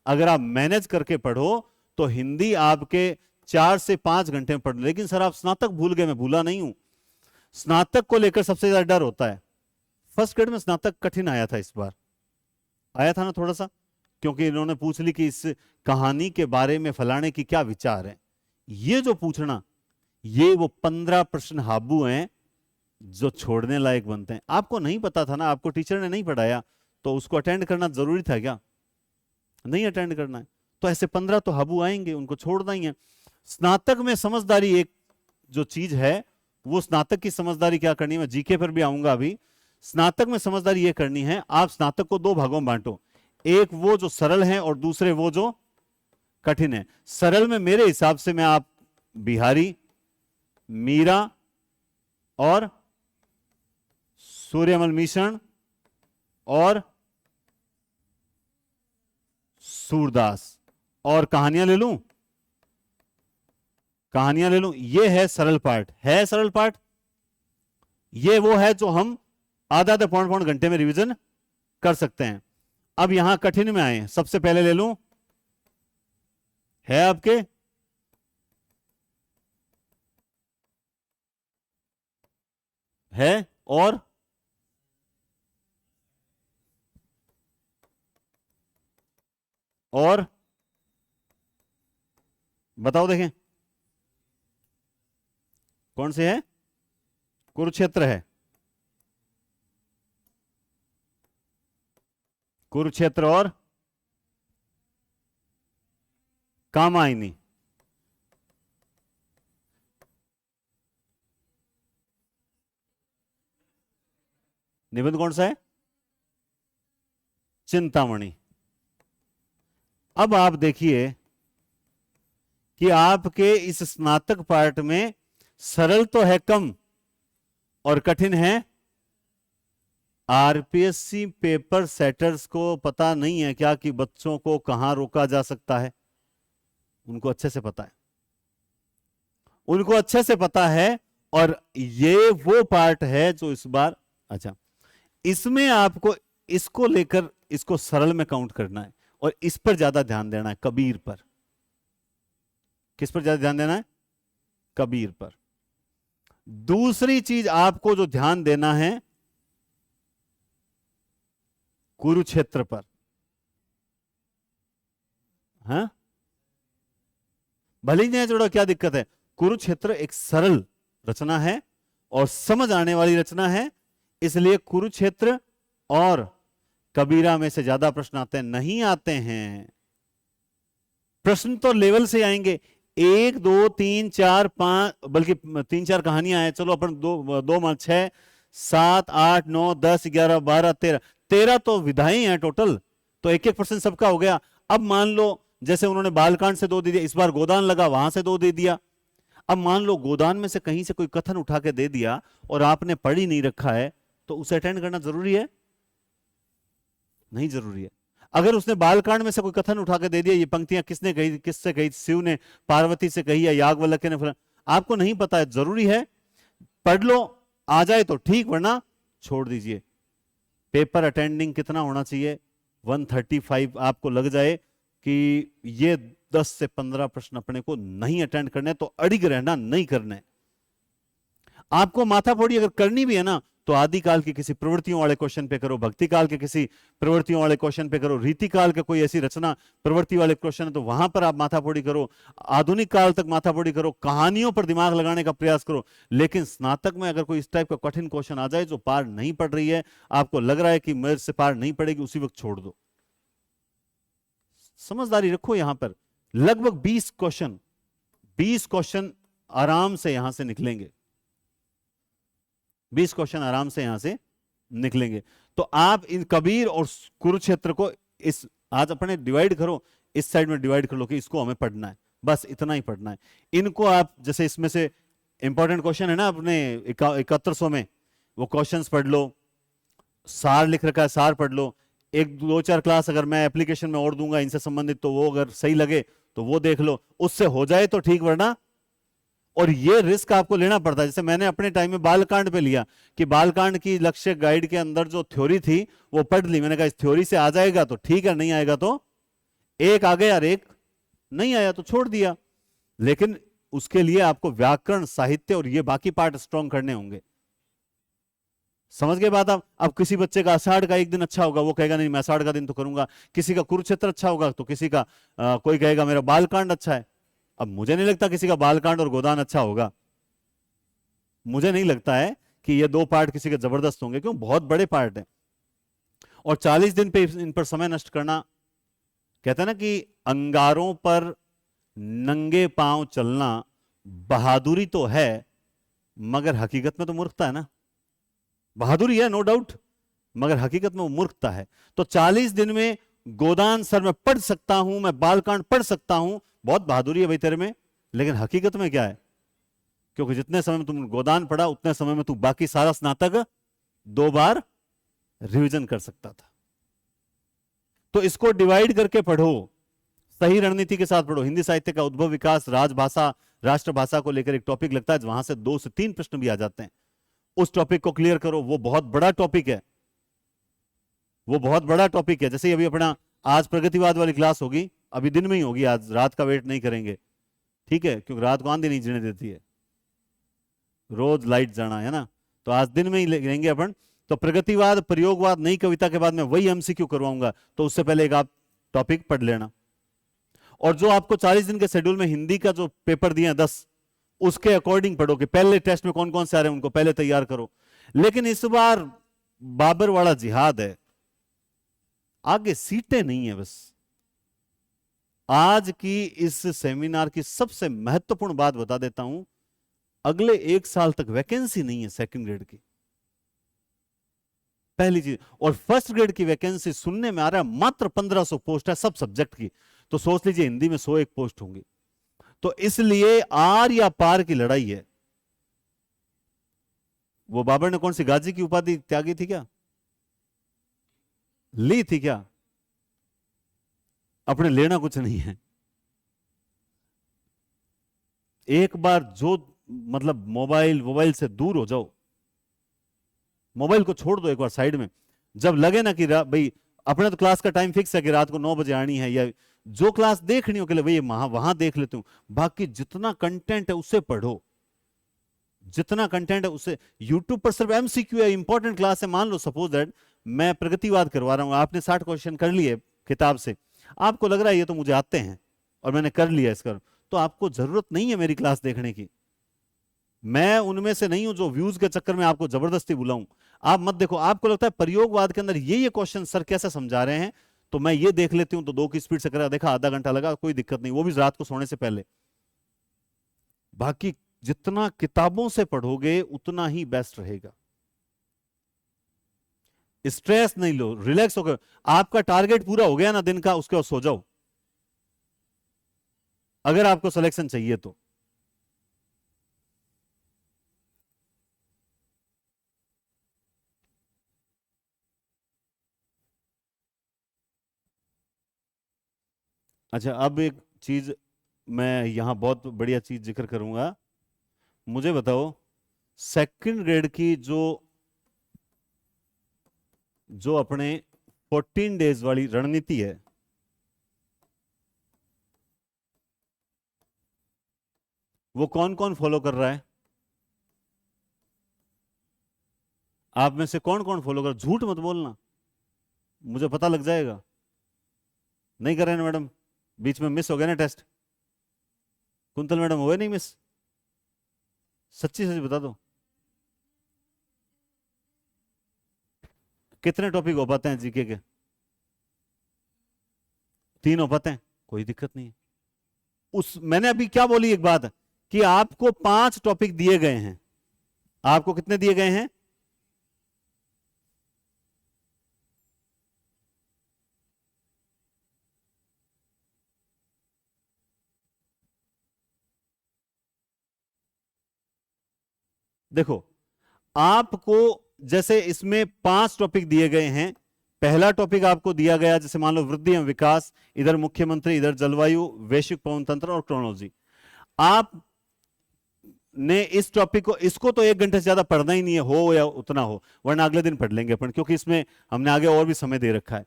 अगर आप मैनेज करके पढ़ो तो हिंदी आपके 4 से 5 घंटे में पढ़। लेकिन सर आप स्नातक भूल गए। मैं भूला नहीं हूं, स्नातक को लेकर सबसे ज्यादा डर होता है। फर्स्ट ग्रेड में स्नातक कठिन आया था, इस बार आया था ना थोड़ा सा, क्योंकि इन्होंने पूछ ली कि इस कहानी के बारे में फलाने की क्या विचार है। ये जो पूछना, ये वो 15 प्रश्न हाबू हैं जो छोड़ने लायक बनते हैं। आपको नहीं पता था ना, आपको टीचर ने नहीं पढ़ाया, तो उसको अटेंड करना जरूरी था क्या? नहीं अटेंड करना है तो ऐसे 15 तो हाबू आएंगे, उनको छोड़ना ही है। स्नातक में समझदारी एक जो चीज है, वो स्नातक की समझदारी क्या करनी है, मैं जीके पर भी आऊंगा अभी। स्नातक में समझदारी ये करनी है, आप स्नातक को 2 भागों में बांटो, एक वो जो सरल है और दूसरे वो जो कठिन है। सरल में मेरे हिसाब से मैं आप बिहारी, मीरा और सूर्यमल मिश्रण और सूरदास और कहानियां ले लूं, कहानियां ले लूं। ये है सरल पार्ट, है सरल पार्ट। ये वो है जो हम आधा आधा पौन पौन घंटे में रिवीजन कर सकते हैं। अब यहां कठिन में आए, सबसे पहले ले लूं, है आपके है और बताओ देखें कौन से है? कुरुक्षेत्र है, कुरुक्षेत्र और कामायनी। निबंध कौन सा है? चिंतामणि। अब आप देखिए कि आपके इस स्नातक पार्ट में सरल तो है कम और कठिन है। आरपीएससी पेपर सेटर्स को पता नहीं है क्या कि बच्चों को कहां रोका जा सकता है? उनको अच्छे से पता है, उनको अच्छे से पता है। और ये वो पार्ट है जो इस बार, अच्छा, इसमें आपको इसको लेकर इसको सरल में काउंट करना है और इस पर ज्यादा ध्यान देना है, कबीर पर। किस पर ज्यादा ध्यान देना है? कबीर पर। दूसरी चीज आपको जो ध्यान देना है, कुरुक्षेत्र पर। हाँ, भले ही नहीं जोड़ा, क्या दिक्कत है? कुरुक्षेत्र एक सरल रचना है और समझ आने वाली रचना है, इसलिए कुरुक्षेत्र और कबीरा में से ज्यादा प्रश्न आते हैं? नहीं आते हैं। प्रश्न तो लेवल से आएंगे, 1 2 3 4 5, बल्कि 3 4 कहानियां हैं। चलो अपन 2 2 6 7 8 9 10 11 12 13 तो विधाएं हैं टोटल, तो 1-1% सबका हो गया। अब मान लो जैसे उन्होंने बालकांड से 2 दे दिया, इस बार गोदान लगा, वहां से 2 दे दिया। अब मान लो गोदान में से कहीं से कोई कथन उठा के दे दिया और आपने पढ़ ही नहीं रखा है, तो उसे अटेंड करना जरूरी है? नहीं जरूरी है। अगर उसने बालकांड में से कोई कथन उठा के दे दिया, ये पंक्तियां किसने कही, किससे कही, शिव ने पार्वती से कही या याज्ञवल्क्य ने, आपको नहीं पता है, जरूरी है पढ़ लो, आ जाए तो ठीक, वरना छोड़ दीजिए। पेपर अटेंडिंग कितना होना चाहिए? 135 आपको लग जाए कि ये 10 से 15 प्रश्न अपने को नहीं अटेंड करने, तो अड़िग रहना, नहीं करने। आपको माथाफोड़ी अगर करनी भी है ना, तो आदिकाल की किसी प्रवृत्तियों वाले क्वेश्चन पे करो, भक्ति काल के किसी प्रवृत्तियों वाले क्वेश्चन पे करो, रीति काल के कोई ऐसी रचना प्रवृत्ति वाले क्वेश्चन है तो वहां पर आप माथाफोड़ी करो, आधुनिक काल तक माथाफोड़ी करो, कहानियों पर दिमाग लगाने का प्रयास करो। लेकिन स्नातक में अगर कोई इस टाइप का कठिन क्वेश्चन आ जाए जो पार नहीं पड़ रही है, आपको लग रहा है कि मेरे से पार नहीं पड़ेगी, उसी वक्त छोड़ दो। समझदारी रखो। यहां पर लगभग 20 क्वेश्चन आराम से यहां से निकलेंगे, 20 क्वेश्चन आराम से यहां से निकलेंगे। तो आप इन कबीर और कुरुक्षेत्र को इस आज अपने डिवाइड करो, इस साइड में डिवाइड कर लो कि इसको हमें पढ़ना है, बस इतना ही पढ़ना है। इनको आप जैसे इसमें से इंपॉर्टेंट क्वेश्चन है ना अपने 7100 में, वो क्वेश्चंस पढ़ लो, सार लिख रखा है, सार पढ़ लो। 1-2-4 क्लास अगर मैं एप्लीकेशन में और दूंगा इनसे संबंधित, तो वो अगर सही लगे तो वो देख लो, उससे हो जाए तो ठीक, वरना। और ये रिस्क आपको लेना पड़ता है। जैसे मैंने अपने टाइम में बालकांड पे लिया कि बालकांड की लक्ष्य गाइड के अंदर जो थ्योरी थी वो पढ़ ली, मैंने कहा इस थ्योरी से आ जाएगा तो ठीक है, नहीं आएगा तो एक आ गया और एक नहीं आया तो छोड़ दिया। लेकिन उसके लिए आपको व्याकरण, साहित्य और ये बाकी पार्ट स्ट्रॉन्ग करने होंगे। समझ गए बात आप? अब किसी बच्चे का आषाढ़ का एक दिन अच्छा होगा, वो कहेगा नहीं मैं आषाढ़ का दिन तो करूंगा। किसी का कुरुक्षेत्र अच्छा होगा तो किसी का कोई कहेगा मेरा बालकांड अच्छा है। अब मुझे नहीं लगता किसी का बालकांड और गोदान अच्छा होगा, मुझे नहीं लगता है कि ये 2 पार्ट किसी के जबरदस्त होंगे, क्यों? बहुत बड़े पार्ट है। और 40 दिन पे इन पर समय नष्ट करना, कहते हैं ना कि अंगारों पर नंगे पांव चलना बहादुरी तो है, मगर हकीकत में तो मूर्खता है ना। बहादुरी है नो डाउट, मगर हकीकत में वो मूर्खता है। तो 40 दिन में गोदान सर मैं पढ़ सकता हूं, मैं बालकांड पढ़ सकता हूं, बहुत बहादुरी है भाई तेरे में। लेकिन हकीकत में क्या है? क्योंकि जितने समय में तुमने गोदान पढ़ा उतने समय में तू बाकी सारा स्नातक 2 बार रिवीजन कर सकता था। तो इसको डिवाइड करके पढ़ो, सही रणनीति के साथ पढ़ो। हिंदी साहित्य का उद्भव, विकास, राजभाषा, राष्ट्रभाषा को लेकर एक टॉपिक लगता है, वहां से 2 से 3 प्रश्न भी आ जाते हैं। उस टॉपिक को क्लियर करो, वो बहुत बड़ा टॉपिक है, वो बहुत बड़ा टॉपिक है। जैसे अभी अपना आज प्रगतिवाद वाली क्लास होगी, अभी दिन में ही होगी, आज रात का वेट नहीं करेंगे, ठीक है? क्योंकि रात को आंधी नहीं जीने देती है, रोज लाइट जाना है ना। तो आज दिन में ही लेंगे अपन। तो प्रगतिवाद, प्रयोगवाद, नई कविता के बाद में वही एमसीक्यू करवाऊंगा, तो उससे पहले एक आप टॉपिक पढ़ लेना। और जो आपको 40 दिन के शेड्यूल में हिंदी का जो पेपर दिए 10, उसके अकॉर्डिंग पढ़ो कि पहले टेस्ट में कौन कौन से आ रहे हैं, उनको पहले तैयार करो। लेकिन इस बार बाबर वाला जिहाद है, आगे सीटें नहीं है बस। आज की इस सेमिनार की सबसे महत्वपूर्ण बात बता देता हूं, अगले 1 साल तक वैकेंसी नहीं है सेकंड ग्रेड की, पहली चीज। और फर्स्ट ग्रेड की वैकेंसी सुनने में आ रहा है मात्र 1500 पोस्ट है सब सब्जेक्ट की। तो सोच लीजिए हिंदी में 101 पोस्ट होंगी। तो इसलिए आर या पार की लड़ाई है। वो बाबर ने कौन सी गाजी की उपाधि त्यागी थी क्या, ली थी क्या? अपने लेना कुछ नहीं है। एक बार जो मतलब मोबाइल से दूर हो जाओ, मोबाइल को छोड़ दो एक बार साइड में। जब लगे ना कि भाई अपने तो क्लास का टाइम फिक्स है कि रात को 9 बजे आनी है, या जो क्लास देखनी हो के लिए भाई वहां देख लेते हूं, बाकी जितना कंटेंट है उसे पढ़ो, जितना कंटेंट है उसे। यूट्यूब पर सिर्फ एमसीक्यू है, इंपॉर्टेंट क्लास है। मान लो सपोज दैट मैं प्रगतिवाद करवा रहा हूं, आपने 60 क्वेश्चन कर लिए किताब से, आपको लग रहा है ये तो मुझे आते हैं और मैंने कर लिया इसका, तो आपको जरूरत नहीं है मेरी क्लास देखने की। मैं उनमें से नहीं हूं जो व्यूज के चक्कर में आपको जबरदस्ती बुलाऊं। आप मत देखो, आपको लगता है प्रयोगवाद के अंदर ये क्वेश्चन सर कैसे समझा रहे हैं, तो मैं ये देख लेती हूं, तो 2 की स्पीड से करा, देखा आधा घंटा लगा, कोई दिक्कत नहीं, वो भी रात को सोने से पहले। बाकी जितना किताबों से पढ़ोगे उतना ही बेस्ट रहेगा। स्ट्रेस नहीं लो, रिलैक्स होकर। आपका टारगेट पूरा हो गया ना दिन का, उसके बाद सो जाओ, अगर आपको सिलेक्शन चाहिए तो। अच्छा, अब एक चीज मैं यहां बहुत बढ़िया चीज जिक्र करूंगा। मुझे बताओ, सेकंड ग्रेड की जो जो अपने 14 डेज वाली रणनीति है, वो कौन कौन फॉलो कर रहा है? आप में से कौन कौन फॉलो कर, झूठ मत बोलना, मुझे पता लग जाएगा। नहीं कर रहे ना मैडम? बीच में मिस हो गया ना टेस्ट, कुंतल मैडम हुए नहीं मिस? सच्ची सच्ची बता दो, कितने टॉपिक हो पाते हैं जीके के? 3 हो पाते हैं, कोई दिक्कत नहीं है। मैंने अभी क्या बोली एक बात, कि आपको 5 टॉपिक दिए गए हैं। आपको कितने दिए गए हैं? देखो, आपको जैसे इसमें 5 टॉपिक दिए गए हैं। पहला टॉपिक आपको दिया गया, जैसे मान लो वृद्धि एवं विकास, इधर मुख्यमंत्री, इधर जलवायु, वैश्विक पवन तंत्र और क्रोनोलॉजी। आप ने इस टॉपिक को, इसको तो 1 घंटे से ज्यादा पढ़ना ही नहीं है, हो या उतना हो, वरना अगले दिन पढ़ लेंगे अपन, क्योंकि इसमें हमने आगे और भी समय दे रखा है।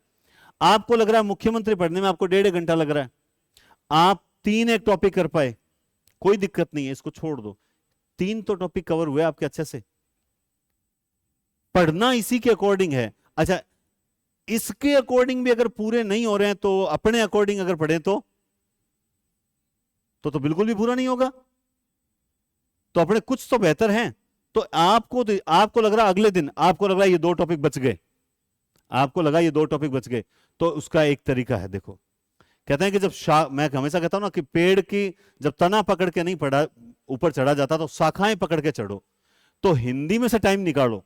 आपको लग रहा है मुख्यमंत्री पढ़ने में आपको 1.5 घंटा लग रहा है, आप 3 एक टॉपिक कर पाए, कोई दिक्कत नहीं है, इसको छोड़ दो। 3 तो टॉपिक कवर हुए आपके अच्छे से। पढ़ना इसी के अकॉर्डिंग है। अच्छा, इसके अकॉर्डिंग भी अगर पूरे नहीं हो रहे हैं, तो अपने अकॉर्डिंग अगर पढ़े तो बिल्कुल भी पूरा नहीं होगा। तो अपने कुछ तो बेहतर हैं। तो आपको लग रहा है अगले दिन, आपको लग रहा है ये 2 टॉपिक बच गए, आपको लगा ये 2 टॉपिक बच गए, तो उसका एक तरीका है। देखो, कहते हैं कि जब मैं हमेशा कहता हूं ना कि पेड़ की जब तना पकड़ के नहीं पड़ा ऊपर चढ़ा जाता, तो शाखाएं पकड़ के चढ़ो। तो हिंदी में से टाइम निकालो,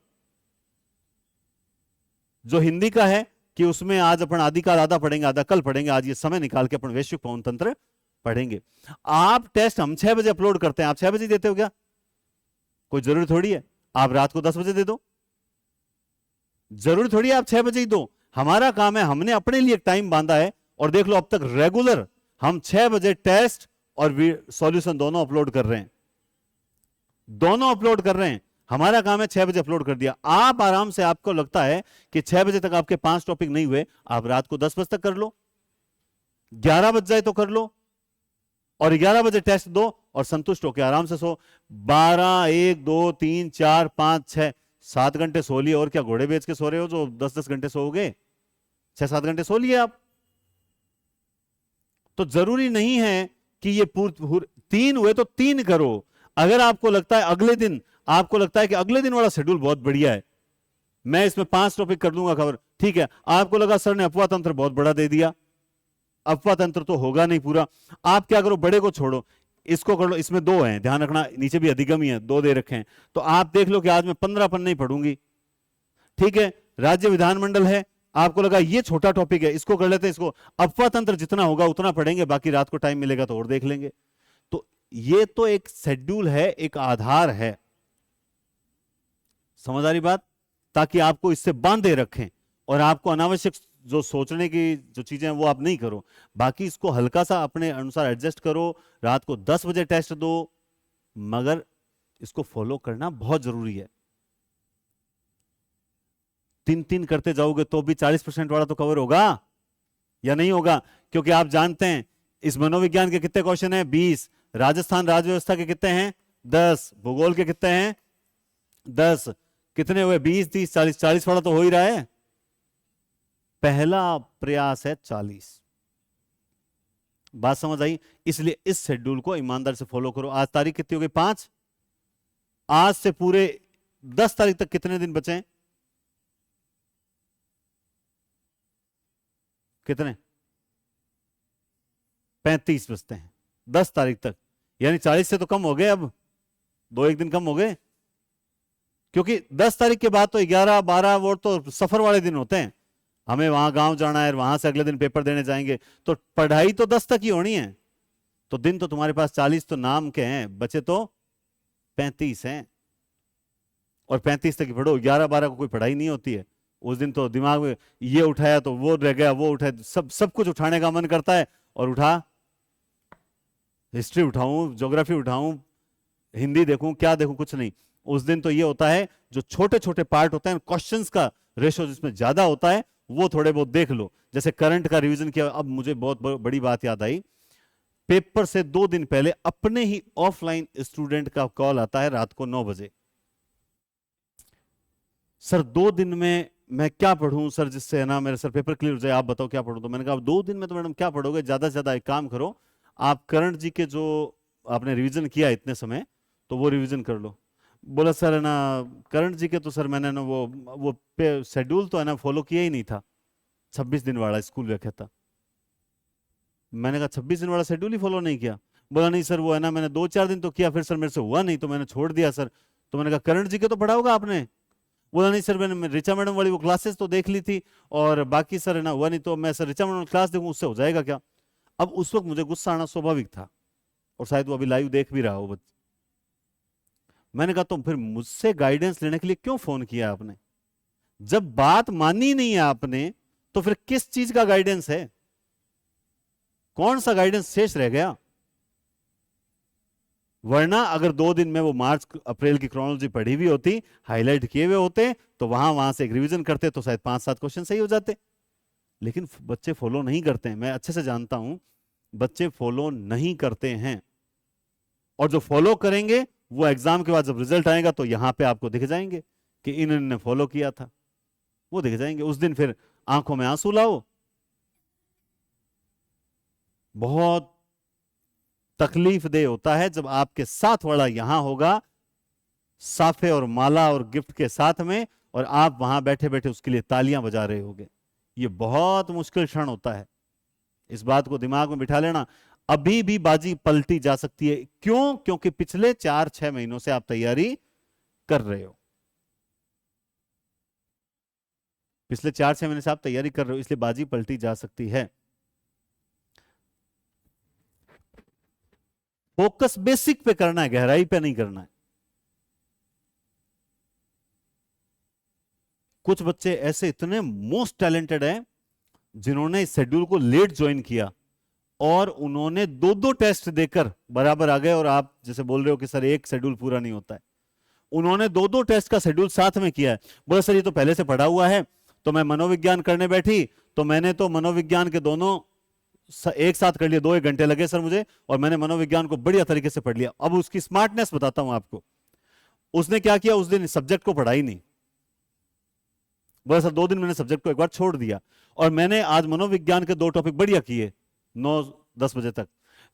जो हिंदी का है, कि उसमें आज अपन आदिकाल आधा पढ़ेंगे, आधा कल पढ़ेंगे, आज ये समय निकाल के अपन वैश्विक पवन तंत्र पढ़ेंगे। आप टेस्ट हम 6 बजे अपलोड करते हैं, आप 6 बजे देते हो क्या? कोई जरूरी थोड़ी है आप रात को 10 बजे दे दो, जरूरी थोड़ी है आप 6 बजे ही दो। हमारा काम है, हमने अपने लिए एक टाइम बांधा है, और देख लो अब तक रेगुलर हम 6 बजे टेस्ट और सॉल्यूशन दोनों अपलोड कर रहे हैं, दोनों अपलोड कर रहे हैं। हमारा काम है 6 बजे अपलोड कर दिया। आप आराम से, आपको लगता है कि 6 बजे तक आपके 5 टॉपिक नहीं हुए, आप रात को 10 बजे तक कर लो, 11 बज जाए तो कर लो, और 11 बजे टेस्ट दो और संतुष्ट होकर आराम से सो। 12, 1, 2, 3, 4, 5, 6, 7 घंटे सो लिए। और क्या घोड़े बेच के सो रहे हो जो 10-10 घंटे सोओगे? 6-7 घंटे सो लिए आप। तो जरूरी नहीं है कि ये 3 हुए तो 3 करो। अगर आपको लगता है अगले दिन, आपको लगता है कि अगले दिन वाला शेड्यूल बहुत बढ़िया है, मैं इसमें 5 टॉपिक कर दूंगा खबर, ठीक है। आपको लगा सर ने अपवाह तंत्र बहुत बड़ा दे दिया, अपवाह तंत्र तो होगा नहीं पूरा। आप क्या करो, बड़े को छोड़ो, इसको कर लो। इसमें 2 हैं, ध्यान रखना, नीचे भी अधिगम ही है, 2 दे रखे हैं। तो आप देख लो कि आज मैं 15 पन्ने ही पढ़ूंगी, ठीक है। राज्य विधानमंडल है, आपको लगा ये छोटा टॉपिक है, इसको कर लेते हैं। इसको अपवाह तंत्र जितना होगा उतना पढ़ेंगे, बाकी रात को टाइम मिलेगा तो और देख लेंगे। तो ये तो एक शेड्यूल है, एक आधार है, समझ आ रही बात? ताकि आपको इससे बांधे रखें और आपको अनावश्यक जो सोचने की जो चीजें हैं वो आप नहीं करो। बाकी इसको हल्का सा अपने अनुसार एडजस्ट करो। रात को 10 बजे टेस्ट दो, मगर इसको फॉलो करना बहुत जरूरी है। 3-3 करते जाओगे तो भी 40% वाला तो कवर होगा या नहीं होगा? क्योंकि आप जानते हैं इस मनोविज्ञान के कितने क्वेश्चन हैं? 20। राजस्थान राज्य व्यवस्था के कितने हैं? 10। भूगोल के कितने हैं? 10। कितने हुए? 20, 30, 40। 40 वाला तो हो ही रहा है। पहला प्रयास है 40। बात समझ आई? इसलिए इस शेड्यूल को ईमानदार से फॉलो करो। आज तारीख कितनी हो गई? 5। आज से पूरे 10 तारीख तक कितने दिन बचे हैं? कितने? 35 बचते हैं 10 तारीख तक, यानी 40 से तो कम हो गए। अब 2-1 दिन कम हो गए, क्योंकि 10 तारीख के बाद तो 11, 12 वो तो सफर वाले दिन होते हैं। हमें वहां गांव जाना है, वहां से अगले दिन पेपर देने जाएंगे, तो पढ़ाई तो 10 तक ही होनी है। तो दिन तो तुम्हारे पास 40 तो नाम के हैं, बचे तो 35 हैं। और 35 तक ही पढ़ो, 11-12 को कोई पढ़ाई नहीं होती है। उस दिन तो दिमाग में ये उठाया तो वो रह गया, वो उठाया, सब कुछ उठाने का मन करता है। और उठा, हिस्ट्री उठाऊं, ज्योग्राफी उठाऊं, हिंदी देखूं, क्या देखूं, कुछ नहीं। उस दिन तो ये होता है जो छोटे छोटे पार्ट होते हैं, क्वेश्चंस का रेशो जिसमें ज्यादा होता है, वो थोड़े बहुत देख लो। जैसे करंट का रिवीजन किया। अब मुझे बहुत बड़ी बात याद आई, पेपर से 2 दिन पहले अपने ही ऑफलाइन स्टूडेंट का कॉल आता है रात को 9 बजे। सर 2 दिन में मैं क्या पढ़ूं सर, जिससे है ना मेरे सर पेपर क्लियर हो जाए, आप बताओ क्या पढ़ूं? तो मैंने कहा 2 दिन में तो मैडम क्या पढ़ोगे, ज्यादा से ज्यादा एक काम करो, आप करंट जी के जो आपने रिवीजन किया इतने समय, तो वो रिवीजन कर लो। बोला सर है ना करंट जी के तो सर मैंने ना वो शेड्यूल तो है ना फॉलो किया ही नहीं था, 26 दिन वाला स्कूल रखा था। मैंने कहा 26 दिन वाला शेड्यूल ही फॉलो नहीं किया? बोला नहीं सर वो है ना मैंने 2-4 दिन तो किया, फिर सर मेरे से हुआ नहीं तो मैंने छोड़ दिया सर। तो मैंने कहा करंट जी के तो पढ़ा होगा आपने? बोला नहीं सर मैंने ऋचा मैडम वाली वो क्लासेस तो देख ली थी, और बाकी सर है ना हुआ नहीं। तो मैं सर ऋचा मैडम क्लास देखूं उससे हो जाएगा क्या? अब उस वक्त मुझे गुस्सा आना स्वाभाविक था, और शायद वो अभी लाइव देख भी रहा हो बच्चे। मैंने कहा तो फिर मुझसे गाइडेंस लेने के लिए क्यों फोन किया आपने? जब बात मानी नहीं है आपने, तो फिर किस चीज का गाइडेंस है? कौन सा गाइडेंस शेष रह गया? वरना अगर 2 दिन में वो मार्च अप्रैल की क्रोनोलॉजी पढ़ी हुई होती, हाईलाइट किए हुए होते, तो वहां से एक रिवीजन करते तो शायद 5-7 क्वेश्चन सही हो जाते। लेकिन बच्चे फॉलो नहीं करते हैं, मैं अच्छे से जानता हूं, बच्चे फॉलो नहीं करते हैं। और जो फॉलो करेंगे वो एग्जाम के बाद जब रिजल्ट आएगा तो यहां पे आपको दिख जाएंगे कि इन्होंने फॉलो किया था, वो दिख जाएंगे। उस दिन फिर आंखों में आंसू लाओ। बहुत तकलीफ दे होता है जब आपके साथ वाला यहां होगा साफे और माला और गिफ्ट के साथ में, और आप वहां बैठे बैठे उसके लिए तालियां बजा रहे होगे। ये बहुत मुश्किल क्षण होता है, इस बात को दिमाग में बिठा लेना। अभी भी बाजी पलटी जा सकती है। क्यों? क्योंकि पिछले 4-6 महीनों से आप तैयारी कर रहे हो। पिछले 4-6 महीने से आप तैयारी कर रहे हो, इसलिए बाजी पलटी जा सकती है। फोकस बेसिक पे करना है, गहराई पे नहीं करना है। कुछ बच्चे ऐसे इतने मोस्ट टैलेंटेड हैं जिन्होंने इस शेड्यूल को लेट ज्वाइन किया, और उन्होंने 2-2 टेस्ट देकर बराबर आ गए। और आप जैसे बोल रहे हो कि सर एक शेड्यूल पूरा नहीं होता है, उन्होंने 2-2 टेस्ट का शेड्यूल साथ में किया है। बोला सर ये तो पहले से पढ़ा हुआ है, तो मैं मनोविज्ञान करने बैठी तो मैंने तो मनोविज्ञान के दोनों एक साथ कर लिया, 2 1 घंटे लगे सर मुझे, और मैंने मनोविज्ञान को बढ़िया तरीके से पढ़ लिया। अब उसकी स्मार्टनेस बताता हूं आपको। उसने क्या किया, उस दिन सब्जेक्ट को पढ़ा ही नहीं, बोला सर 2 दिन मैंने सब्जेक्ट को एक बार छोड़ दिया, और मैंने आज मनोविज्ञान के 2 टॉपिक बढ़िया किए 9 10 बजे तक।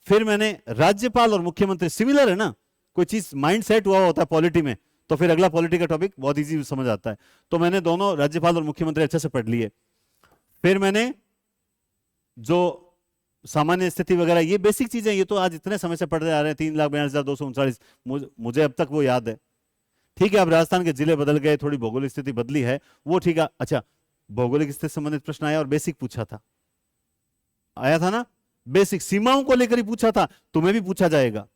फिर मैंने राज्यपाल और मुख्यमंत्री, सिमिलर है ना, कोई चीज माइंड सेट हुआ होता है पॉलिटी में, तो फिर अगला पॉलिटी का टॉपिक बहुत इजी समझ आता है। तो मैंने दोनों राज्यपाल और मुख्यमंत्री अच्छे से पढ़ लिए। फिर मैंने जो सामान्य स्थिति वगैरह, ये बेसिक चीजें, ये तो आज इतने समय से पढ़ते आ रहे हैं, 3,42,239, मुझे अब तक वो याद है। ठीक है, अब राजस्थान के जिले बदल गए, थोड़ी भौगोलिक स्थिति बदली है, वो ठीक है। अच्छा, भौगोलिक स्थिति से संबंधित प्रश्न आया और बेसिक पूछा था, आया था ना, बेसिक सीमाओं को लेकर ही पूछा था। तुम्हें भी पूछा जाएगा,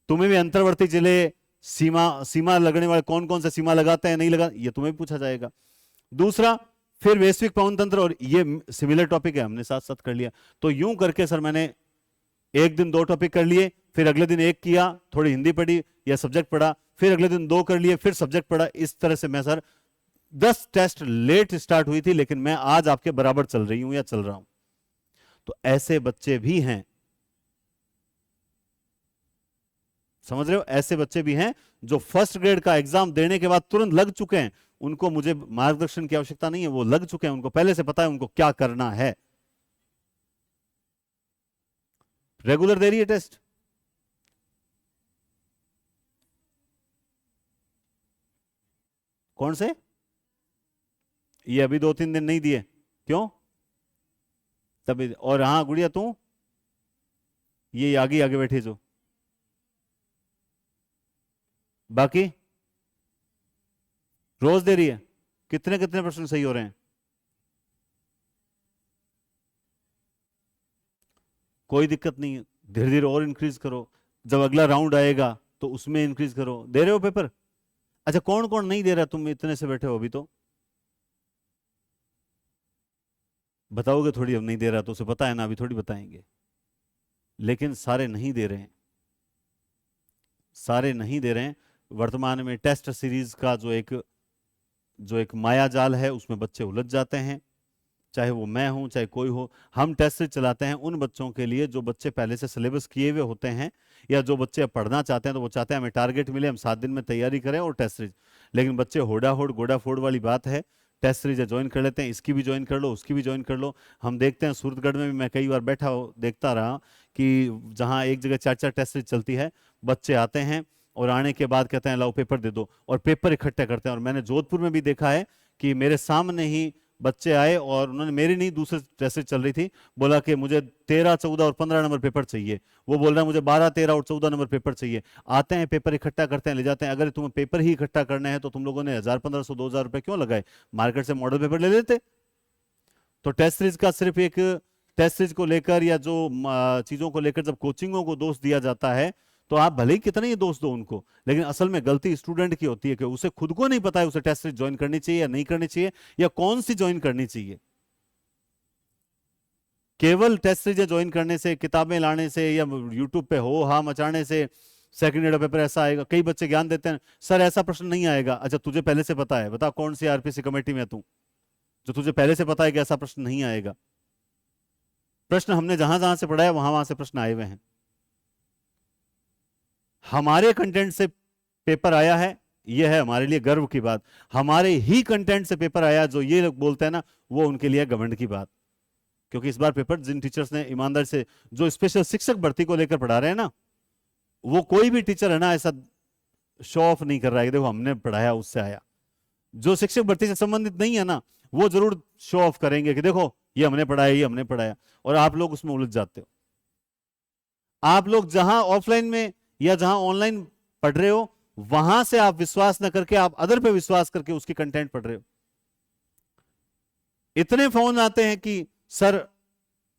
तुम्हें भी अंतर्वर्ती जिले, सीमा सीमा लगने वाले कौन कौन से सीमा लगाते हैं नहीं लगा, ये तुम्हें भी पूछा जाएगा। दूसरा, फिर वैश्विक पवन तंत्र, और ये सिमिलर टॉपिक है, हमने साथ साथ कर लिया। तो यूं करके सर मैंने एक दिन 2 टॉपिक कर लिए, फिर अगले दिन एक किया, थोड़ी हिंदी पढ़ी या सब्जेक्ट पढ़ा, फिर अगले दिन 2 कर लिए, फिर सब्जेक्ट पढ़ा। इस तरह से मैं सर 10 टेस्ट लेट स्टार्ट हुई थी, लेकिन मैं आज आपके बराबर चल रही हूं या चल रहा हूं। तो ऐसे बच्चे भी हैं, समझ रहे हो, ऐसे बच्चे भी हैं जो फर्स्ट ग्रेड का एग्जाम देने के बाद तुरंत लग चुके हैं, उनको मुझे मार्गदर्शन की आवश्यकता नहीं है, वो लग चुके हैं, उनको पहले से पता है उनको क्या करना है। रेगुलर दे रही है टेस्ट, कौन से? ये अभी 2 3 दिन नहीं दिए, क्यों? तभी। और हाँ गुड़िया, तू ये आगे आगे बैठी जो, बाकी रोज दे रही है, कितने कितने प्रश्न सही हो रहे हैं? कोई दिक्कत नहीं है, धीरे धीरे और इंक्रीज करो, जब अगला राउंड आएगा तो उसमें इंक्रीज करो। दे रहे हो पेपर? अच्छा, कौन कौन नहीं दे रहा, तुम इतने से बैठे हो अभी तो? बताओगे थोड़ी, अब नहीं दे रहा तो उसे पता है ना, अभी थोड़ी बताएंगे। लेकिन सारे नहीं दे रहे हैं, सारे नहीं दे रहे हैं। वर्तमान में टेस्ट सीरीज का जो एक माया जाल है, उसमें बच्चे उलझ जाते हैं, चाहे वो मैं हूं चाहे कोई हो। हम टेस्ट सीरीज चलाते हैं उन बच्चों के लिए जो बच्चे पहले से सिलेबस किए हुए होते हैं, या जो बच्चे पढ़ना चाहते हैं, तो वो चाहते हैं हमें टारगेट मिले, हम 7 दिन में तैयारी करें और टेस्ट सीरीज। लेकिन बच्चे होड़ा होड़ गोड़ा फोड़ वाली बात है, टेस्ट सीरीज ज्वाइन कर लेते हैं, इसकी भी ज्वाइन कर लो, उसकी भी ज्वाइन कर लो। हम देखते हैं सूरतगढ़ में भी, मैं कई बार बैठा देखता रहा कि जहां एक जगह 4 4 टेस्ट सीरीज चलती है, बच्चे आते हैं और आने के बाद कहते हैं लाओ पेपर दे दो, और पेपर इकट्ठे करते हैं। और मैंने जोधपुर में भी देखा है कि मेरे सामने ही बच्चे आए, और उन्होंने, मेरी नहीं दूसरे टेस्ट चल रही थी, बोला कि मुझे 13 14 और 15 नंबर पेपर चाहिए। वो बोल रहा है मुझे 12 13 और 14 नंबर पेपर चाहिए। आते हैं, पेपर इकट्ठा करते हैं, ले जाते हैं। अगर तुम्हें पेपर ही इकट्ठा करने हैं तो तुम लोगों ने 1,000 1500 2,000 रुपए क्यों लगाए, मार्केट से मॉडल पेपर ले लेते। तो टेस्ट सीरीज का सिर्फ एक, टेस्ट सीरीज को लेकर या जो चीजों को लेकर जब कोचिंगों को दोष दिया जाता है, तो आप भले ही कितने ही दोष दो उनको, लेकिन असल में गलती स्टूडेंट की होती है कि उसे खुद को नहीं पता है उसे टेस्ट सीरीज ज्वाइन करनी चाहिए या नहीं करनी चाहिए, या कौन सी ज्वाइन करनी चाहिए। केवल टेस्ट सीरीज ज्वाइन करने से, किताबें लाने से, या यूट्यूब पे हो हा मचाने से सेकंड ईयर पेपर ऐसा आएगा। कई बच्चे ज्ञान देते हैं, सर ऐसा प्रश्न नहीं आएगा। अच्छा, तुझे पहले से पता है, बता कौन सी आरपीसी कमेटी में है तू, जो तुझे पहले से पता है कि ऐसा प्रश्न नहीं आएगा। प्रश्न हमने जहां जहां से पढ़ा है वहां वहां से प्रश्न आए हुए हैं। हमारे कंटेंट से पेपर आया है, यह है हमारे लिए गर्व की बात। हमारे ही कंटेंट से पेपर आया, जो ये लोग बोलते हैं ना, वो उनके लिए घमंड की बात। क्योंकि इस बार पेपर जिन टीचर्स ने ईमानदारी से, जो स्पेशल शिक्षक भर्ती को लेकर पढ़ा रहे हैं ना, वो कोई भी टीचर है ना ऐसा शो ऑफ नहीं कर रहा है कि देखो हमने पढ़ाया उससे आया। जो शिक्षक भर्ती से संबंधित नहीं है ना, वो जरूर शो ऑफ करेंगे कि देखो ये हमने पढ़ाया, ये हमने पढ़ाया, और आप लोग उसमें उलझ जाते हो। आप लोग जहां ऑफलाइन में या जहां ऑनलाइन पढ़ रहे हो, वहां से आप विश्वास ना करके आप अदर पे विश्वास करके उसकी कंटेंट पढ़ रहे हो। इतने फोन आते हैं कि सर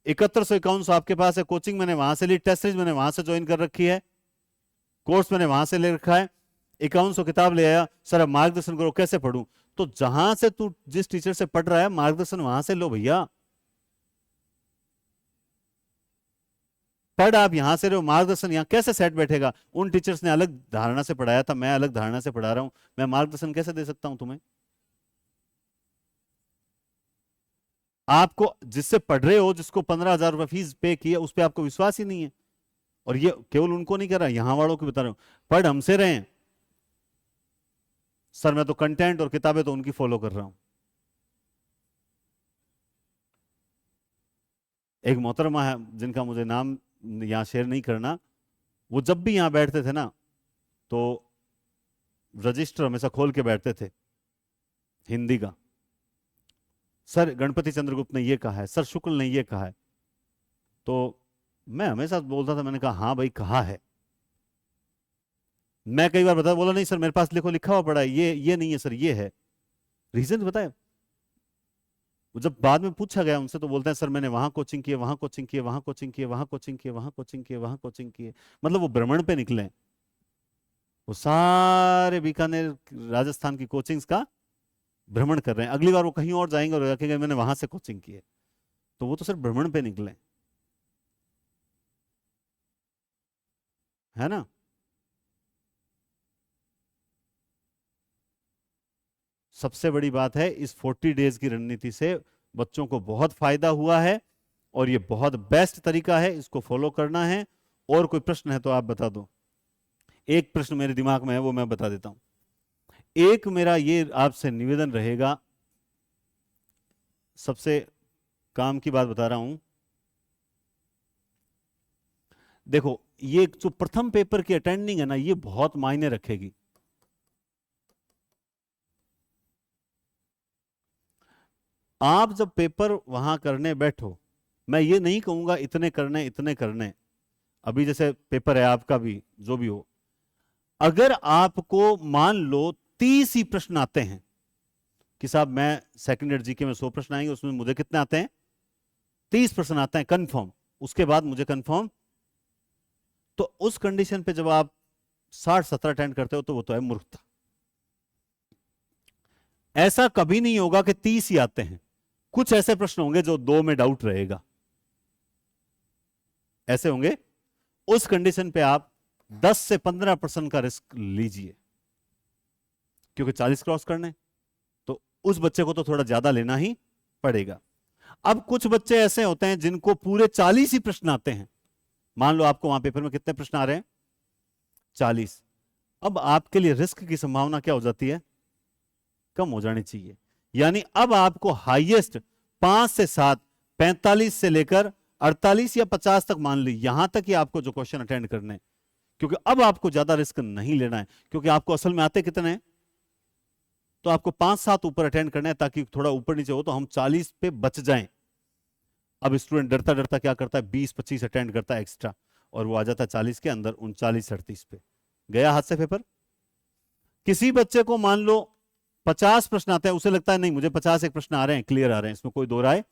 7151 आपके पास है, कोचिंग मैंने वहां से ली, टेस्ट सीरीज मैंने वहां से ज्वाइन कर रखी है, कोर्स मैंने वहां से ले रखा है, 5100 किताब ले आया, सर अब मार्गदर्शन करो कैसे पढ़ूं। तो जहां से तू जिस टीचर से पढ़ रहा है, मार्गदर्शन वहां से लो भैया। पढ़ आप यहां से रहो, मार्गदर्शन यहां कैसे सेट बैठेगा? उन टीचर्स ने अलग धारणा से पढ़ाया था, मैं अलग धारणा से पढ़ा रहा हूं, मैं मार्गदर्शन कैसे दे सकता हूं तुम्हें? आपको जिससे पढ़ रहे हो, जिसको 15,000 रुपए फीस पे की है, उस पर आपको विश्वास ही नहीं है। और ये केवल उनको नहीं कर रहा, यहां वालों को बता रहा हूं, पढ़ हमसे रहे हैं सर, मैं तो कंटेंट और किताबें तो उनकी फॉलो कर रहा हूं। एक मोहतरमा है जिनका मुझे नाम यहां शेयर नहीं करना, वो जब भी यहां बैठते थे ना, तो रजिस्टर हमेशा खोल के बैठते थे हिंदी का। सर गणपति चंद्रगुप्त ने ये कहा है, सर शुक्ल ने ये कहा है। तो मैं हमेशा बोलता था, मैंने कहा हाँ भाई कहा है। मैं कई बार बोला नहीं सर मेरे पास लिखो, लिखा हुआ पड़ा है, ये नहीं है सर, ये है। रीजन बताया। जब बाद में पूछा गया उनसे तो बोलते हैं सर मैंने वहां कोचिंग किए, वहां कोचिंग किए, वहां कोचिंग किए, वहां कोचिंग किए, वहां कोचिंग किए, वहां कोचिंग किए। मतलब वो भ्रमण पे निकले, वो सारे बीकानेर राजस्थान की कोचिंग्स का भ्रमण कर रहे हैं। अगली बार वो कहीं और जाएंगे और कहेंगे मैंने वहां से कोचिंग की है। तो वो तो सिर्फ भ्रमण पे निकले, है ना। सबसे बड़ी बात है, इस 40 डेज की रणनीति से बच्चों को बहुत फायदा हुआ है और ये बहुत बेस्ट तरीका है, इसको फॉलो करना है। और कोई प्रश्न है तो आप बता दो। एक प्रश्न मेरे दिमाग में है, वो मैं बता देता हूं। एक मेरा ये आपसे निवेदन रहेगा, सबसे काम की बात बता रहा हूं। देखो ये जो प्रथम पेपर की अटेंडिंग है ना, ये बहुत मायने रखेगी। आप जब पेपर वहां करने बैठो, मैं ये नहीं कहूंगा इतने करने इतने करने। अभी जैसे पेपर है आपका भी, जो भी हो, अगर आपको मान लो 30 ही प्रश्न आते हैं कि साहब मैं सेकंड ईयर जीके में 100 प्रश्न आएंगे, उसमें मुझे कितने आते हैं, 30 प्रश्न आते हैं कंफर्म, उसके बाद मुझे कंफर्म। तो उस कंडीशन पे जब आप 60-70 अटेंड करते हो तो वो तो है मूर्खता। ऐसा कभी नहीं होगा कि 30 ही आते हैं, कुछ ऐसे प्रश्न होंगे जो 2 में डाउट रहेगा, ऐसे होंगे। उस कंडीशन पे आप 10 से 15% का रिस्क लीजिए, क्योंकि 40 क्रॉस करने, तो उस बच्चे को तो थोड़ा ज्यादा लेना ही पड़ेगा। अब कुछ बच्चे ऐसे होते हैं जिनको पूरे 40 ही प्रश्न आते हैं। मान लो आपको वहां पेपर में कितने प्रश्न आ रहे हैं, 40। अब आपके लिए रिस्क की संभावना क्या हो जाती है, कम हो जानी चाहिए। यानी अब आपको हाईएस्ट 5 से 7, 45 से लेकर 48 या 50 तक मान ली, यहां तक ही आपको जो क्वेश्चन अटेंड करने हैं। क्योंकि अब आपको ज्यादा रिस्क नहीं लेना है, क्योंकि आपको असल में आते कितने हैं, तो आपको 5-7 ऊपर अटेंड करना है, ताकि थोड़ा ऊपर नीचे हो तो हम 40 पे बच जाएं। अब स्टूडेंट डरता डरता क्या करता है, 20-25 अटेंड करता है एक्स्ट्रा, और वो आ जाता है 40 के अंदर, 39-38 पे गया हाथ से पेपर। किसी बच्चे को मान लो 50 प्रश्न आते हैं, उसे लगता है नहीं मुझे 50 एक प्रश्न आ रहे हैं, क्लियर आ रहे हैं, इसमें कोई दो राय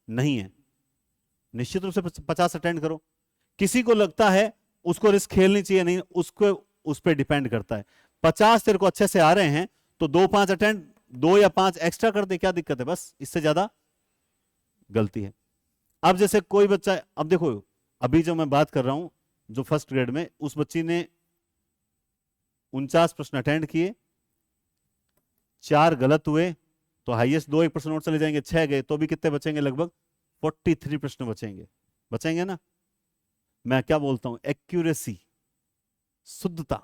नहीं है, निश्चित रूप से 50 अटेंड करो। किसी को लगता है उसको रिस्क खेलनी चाहिए, नहीं, उसको उस पर डिपेंड करता है। 50 तेरे को अच्छे से आ रहे हैं तो 2-5 अटेंड, 2 या 5 एक्स्ट्रा कर दे, क्या दिक्कत है, बस इससे ज्यादा गलती है। अब जैसे कोई बच्चा, अब देखो अभी जो मैं बात कर रहा हूं, जो फर्स्ट ग्रेड में, उस बच्ची ने 49 प्रश्न अटेंड किए, 4 गलत हुए, तो हाईएस्ट 2-1% और चले जाएंगे, 6 गए, तो भी कितने बचेंगे, लगभग 43 प्रश्न बचेंगे, बचेंगे ना। मैं क्या बोलता हूं, एक्यूरेसी, शुद्धता,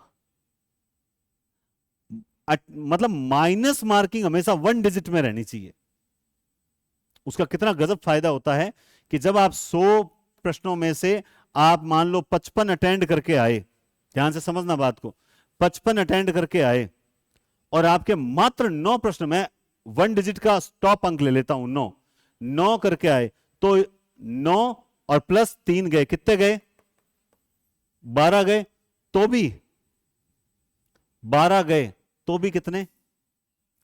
मतलब माइनस मार्किंग हमेशा 1 डिजिट में रहनी चाहिए। उसका कितना गजब फायदा होता है कि जब आप 100 प्रश्नों में से आप मान लो 55 अटेंड करके आए, ध्यान से समझना बात को, 55 अटेंड करके आए और आपके मात्र 9 प्रश्न में 1 डिजिट का टॉप अंक ले लेता हूं, 9 करके आए, तो 9 और प्लस 3 गए, कितने गए, 12 गए, तो भी 12 गए, तो भी कितने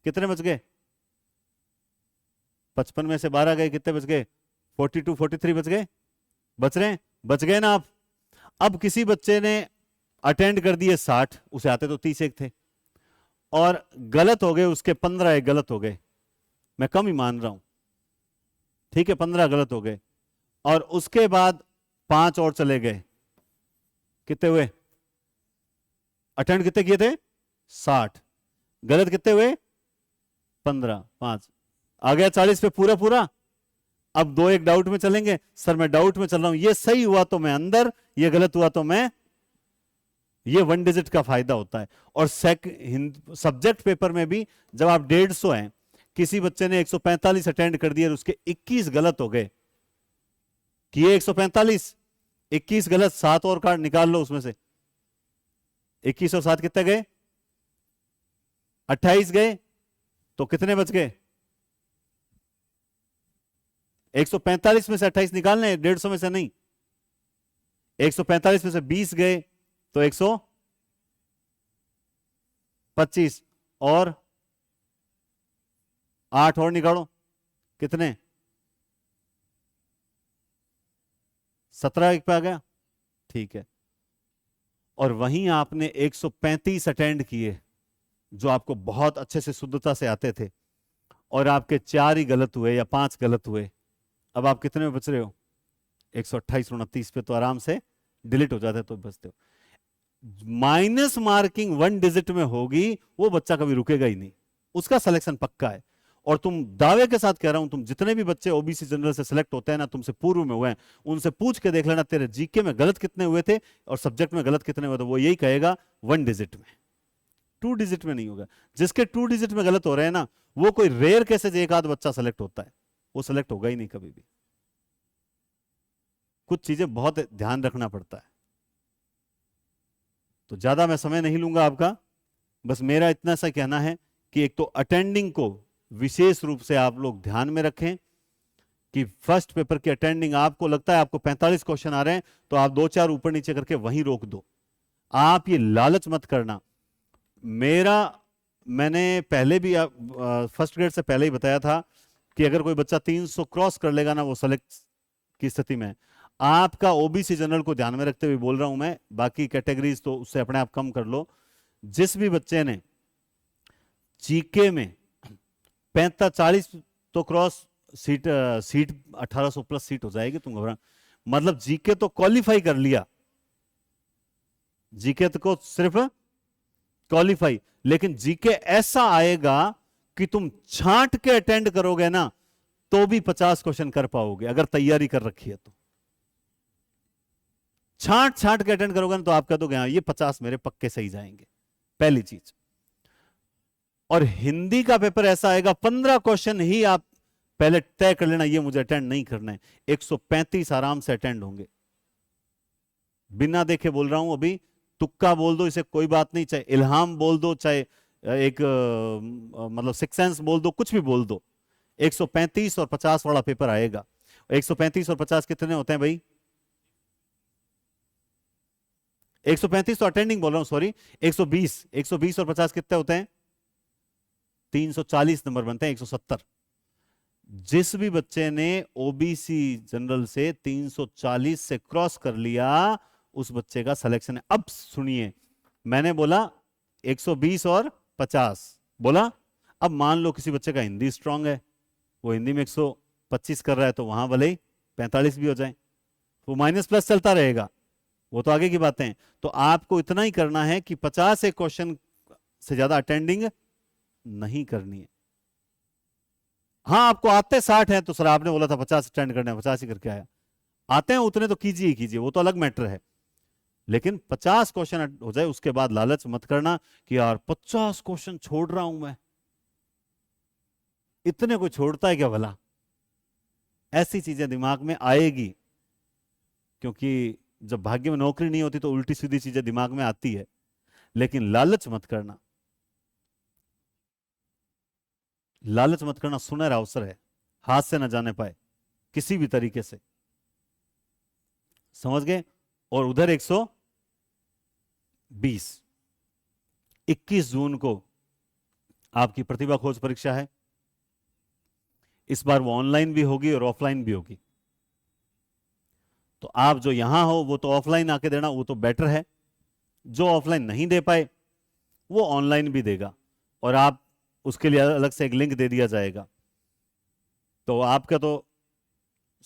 कितने बच गए, 55 में से 12 गए, कितने बच गए, 42-43 बच गए, बच रहे हैं, बच गए ना आप। अब किसी बच्चे ने अटेंड कर दिए 60, उसे आते तो 30 एक थे, और गलत हो गए उसके 15 एक गलत हो गए, मैं कम ही मान रहा हूं, ठीक है, 15 गलत हो गए, और उसके बाद 5 और चले गए, कितने हुए, अटेंड कितने किए थे, 60, गलत कितने हुए, 15, 5 आ गया 40 पे पूरा पूरा, अब दो एक डाउट में चलेंगे, सर मैं डाउट में चल रहा हूं, ये सही हुआ तो मैं अंदर, ये गलत हुआ तो मैं, ये 1 डिजिट का फायदा होता है। और सब्जेक्ट पेपर में भी जब आप 150 हैं, किसी बच्चे ने 145 अटेंड कर दिया और उसके 21 गलत हो गए, कि ये 145, 21 गलत, 7 और कार्ड निकाल लो उसमें से, 21 और 7 कितने गए, 28 गए, तो कितने बच गए, 145 में से 28 निकालने, 150 में से नहीं, 145 में से 20 गए तो 125, और 8 और निकालो, कितने, 17 एक पे आ गया, ठीक है। और वहीं आपने 135 अटेंड किए जो आपको बहुत अच्छे से शुद्धता से आते थे, और आपके 4 ही गलत हुए या 5 गलत हुए, अब आप कितने में बच रहे हो, 128 29 पे तो आराम से डिलीट हो जाते, तो बचते हो। माइनस मार्किंग 1 डिजिट में होगी, वो बच्चा कभी रुकेगा ही नहीं, उसका सिलेक्शन पक्का है। और तुम दावे के साथ कह रहा हूं, तुम जितने भी बच्चे ओबीसी जनरल से सिलेक्ट होते हैं ना, तुमसे पूर्व में हुए हैं, उनसे पूछ के देख लेना तेरे जीके में गलत कितने हुए थे और सब्जेक्ट में गलत कितने हुए थे, वो यही कहेगा 1 डिजिट में, 2 डिजिट में नहीं होगा। जिसके 2 डिजिट में गलत हो रहे हैं ना, वो कोई रेयर केसेज एक आध बच्चा सेलेक्ट होता है, वो सेलेक्ट होगा ही नहीं कभी भी। कुछ चीजें बहुत ध्यान रखना पड़ता है। तो ज्यादा मैं समय नहीं लूंगा आपका, बस मेरा इतना सा कहना है कि एक तो अटेंडिंग को विशेष रूप से आप लोग ध्यान में रखें, कि फर्स्ट पेपर की अटेंडिंग आपको लगता है आपको 45 क्वेश्चन आ रहे हैं तो आप 2-4 ऊपर नीचे करके वहीं रोक दो। आप ये लालच मत करना। मैंने पहले भी फर्स्ट ग्रेड से पहले ही बताया था कि अगर कोई बच्चा 300 क्रॉस कर लेगा ना, वो सेलेक्ट की स्थिति में, आपका ओबीसी जनरल को ध्यान में रखते हुए बोल रहा हूं मैं, बाकी कैटेगरीज तो उससे अपने आप कम कर लो। जिस भी बच्चे ने जीके में 45-40 तो क्रॉस, सीट 1800 प्लस सीट हो जाएगी, तुम घबरा, मतलब जीके तो क्वालिफाई कर लिया, जीके तो को सिर्फ क्वालिफाई, लेकिन जीके ऐसा आएगा कि तुम छांट के अटेंड करोगे ना तो भी 50 क्वेश्चन कर पाओगे, अगर तैयारी कर रखी है तो। छांट छांट के अटेंड करोगे ना तो आप कह दोगे हाँ ये 50 मेरे पक्के सही जाएंगे, पहली चीज। और हिंदी का पेपर ऐसा आएगा 15 क्वेश्चन ही आप पहले तय कर लेना, ये मुझे अटेंड नहीं करना है, 135 आराम से अटेंड होंगे, बिना देखे बोल रहा हूं। अभी तुक्का बोल दो, इसे कोई बात नहीं, चाहे इल्हाम बोल दो, चाहे एक मतलब सिक्स सेंस बोल दो, कुछ भी बोल दो, 135 और 50 वाला पेपर आएगा। 135 और 50 कितने होते हैं भाई, 135 तो अटेंडिंग बोल रहा हूं, सॉरी, 120 और 50 कितने होते हैं, 340 नंबर बनते हैं, 170। जिस भी बच्चे ने ओबीसी जनरल से 340 से क्रॉस कर लिया, उस बच्चे का सिलेक्शन है। अब सुनिए, मैंने बोला 120 और 50 बोला, अब मान लो किसी बच्चे का हिंदी स्ट्रांग है, वो हिंदी में 125 कर रहा है, तो वहां भले ही 45 भी हो जाए, वो माइनस प्लस चलता रहेगा, वो तो आगे की बातें हैं। तो आपको इतना ही करना है कि 50 एक क्वेश्चन से ज्यादा अटेंडिंग नहीं करनी है। हाँ, आपको आते 60 है तो सर आपने बोला था 50 अटेंड करने, 50 ही करके आया, आते हैं उतने तो कीजिए ही कीजिए, वो तो अलग मैटर है, लेकिन 50 क्वेश्चन हो जाए उसके बाद लालच मत करना कि यार 50 क्वेश्चन छोड़ रहा हूं मैं, इतने को छोड़ता है क्या भला, ऐसी चीजें दिमाग में आएगी, क्योंकि जब भाग्य में नौकरी नहीं होती तो उल्टी सीधी चीजें दिमाग में आती है। लेकिन लालच मत करना, लालच मत करना, सुनहरा अवसर है, हाथ से न जाने पाए किसी भी तरीके से, समझ गए। और उधर 120 21 जून को आपकी प्रतिभा खोज परीक्षा है, इस बार वो ऑनलाइन भी होगी और ऑफलाइन भी होगी। तो आप जो यहां हो वो तो ऑफलाइन आके देना, वो तो बेटर है, जो ऑफलाइन नहीं दे पाए वो ऑनलाइन भी देगा, और आप उसके लिए अलग से एक लिंक दे दिया जाएगा। तो आपका तो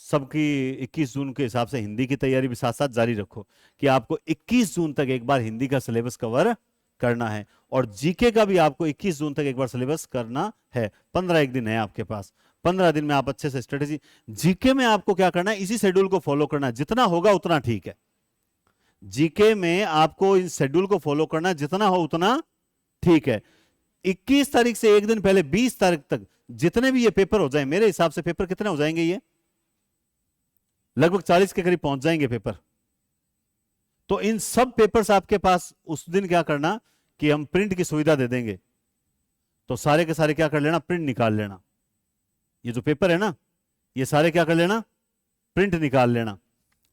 सबकी 21 जून के हिसाब से हिंदी की तैयारी भी साथ साथ जारी रखो, कि आपको 21 जून तक एक बार हिंदी का सिलेबस कवर करना है, और जीके का भी आपको 21 जून तक एक बार सिलेबस करना है। 15 एक दिन है आपके पास, 15 दिन में आप अच्छे से स्ट्रेटेजी। जीके में आपको क्या करना है, इसी शेड्यूल को फॉलो करना है, जितना होगा उतना ठीक है। जीके में आपको इस शेड्यूल को फॉलो करना है, जितना हो उतना ठीक है। 21 तारीख से एक दिन पहले 20 तारीख तक जितने भी ये पेपर हो जाए, मेरे हिसाब से पेपर कितने हो जाएंगे, ये लगभग 40 के करीब पहुंच जाएंगे पेपर। तो इन सब पेपर्स आपके पास उस दिन क्या करना कि हम प्रिंट की सुविधा दे देंगे, तो सारे के सारे क्या कर लेना, प्रिंट निकाल लेना। ये जो पेपर है ना, ये सारे क्या कर लेना, प्रिंट निकाल लेना।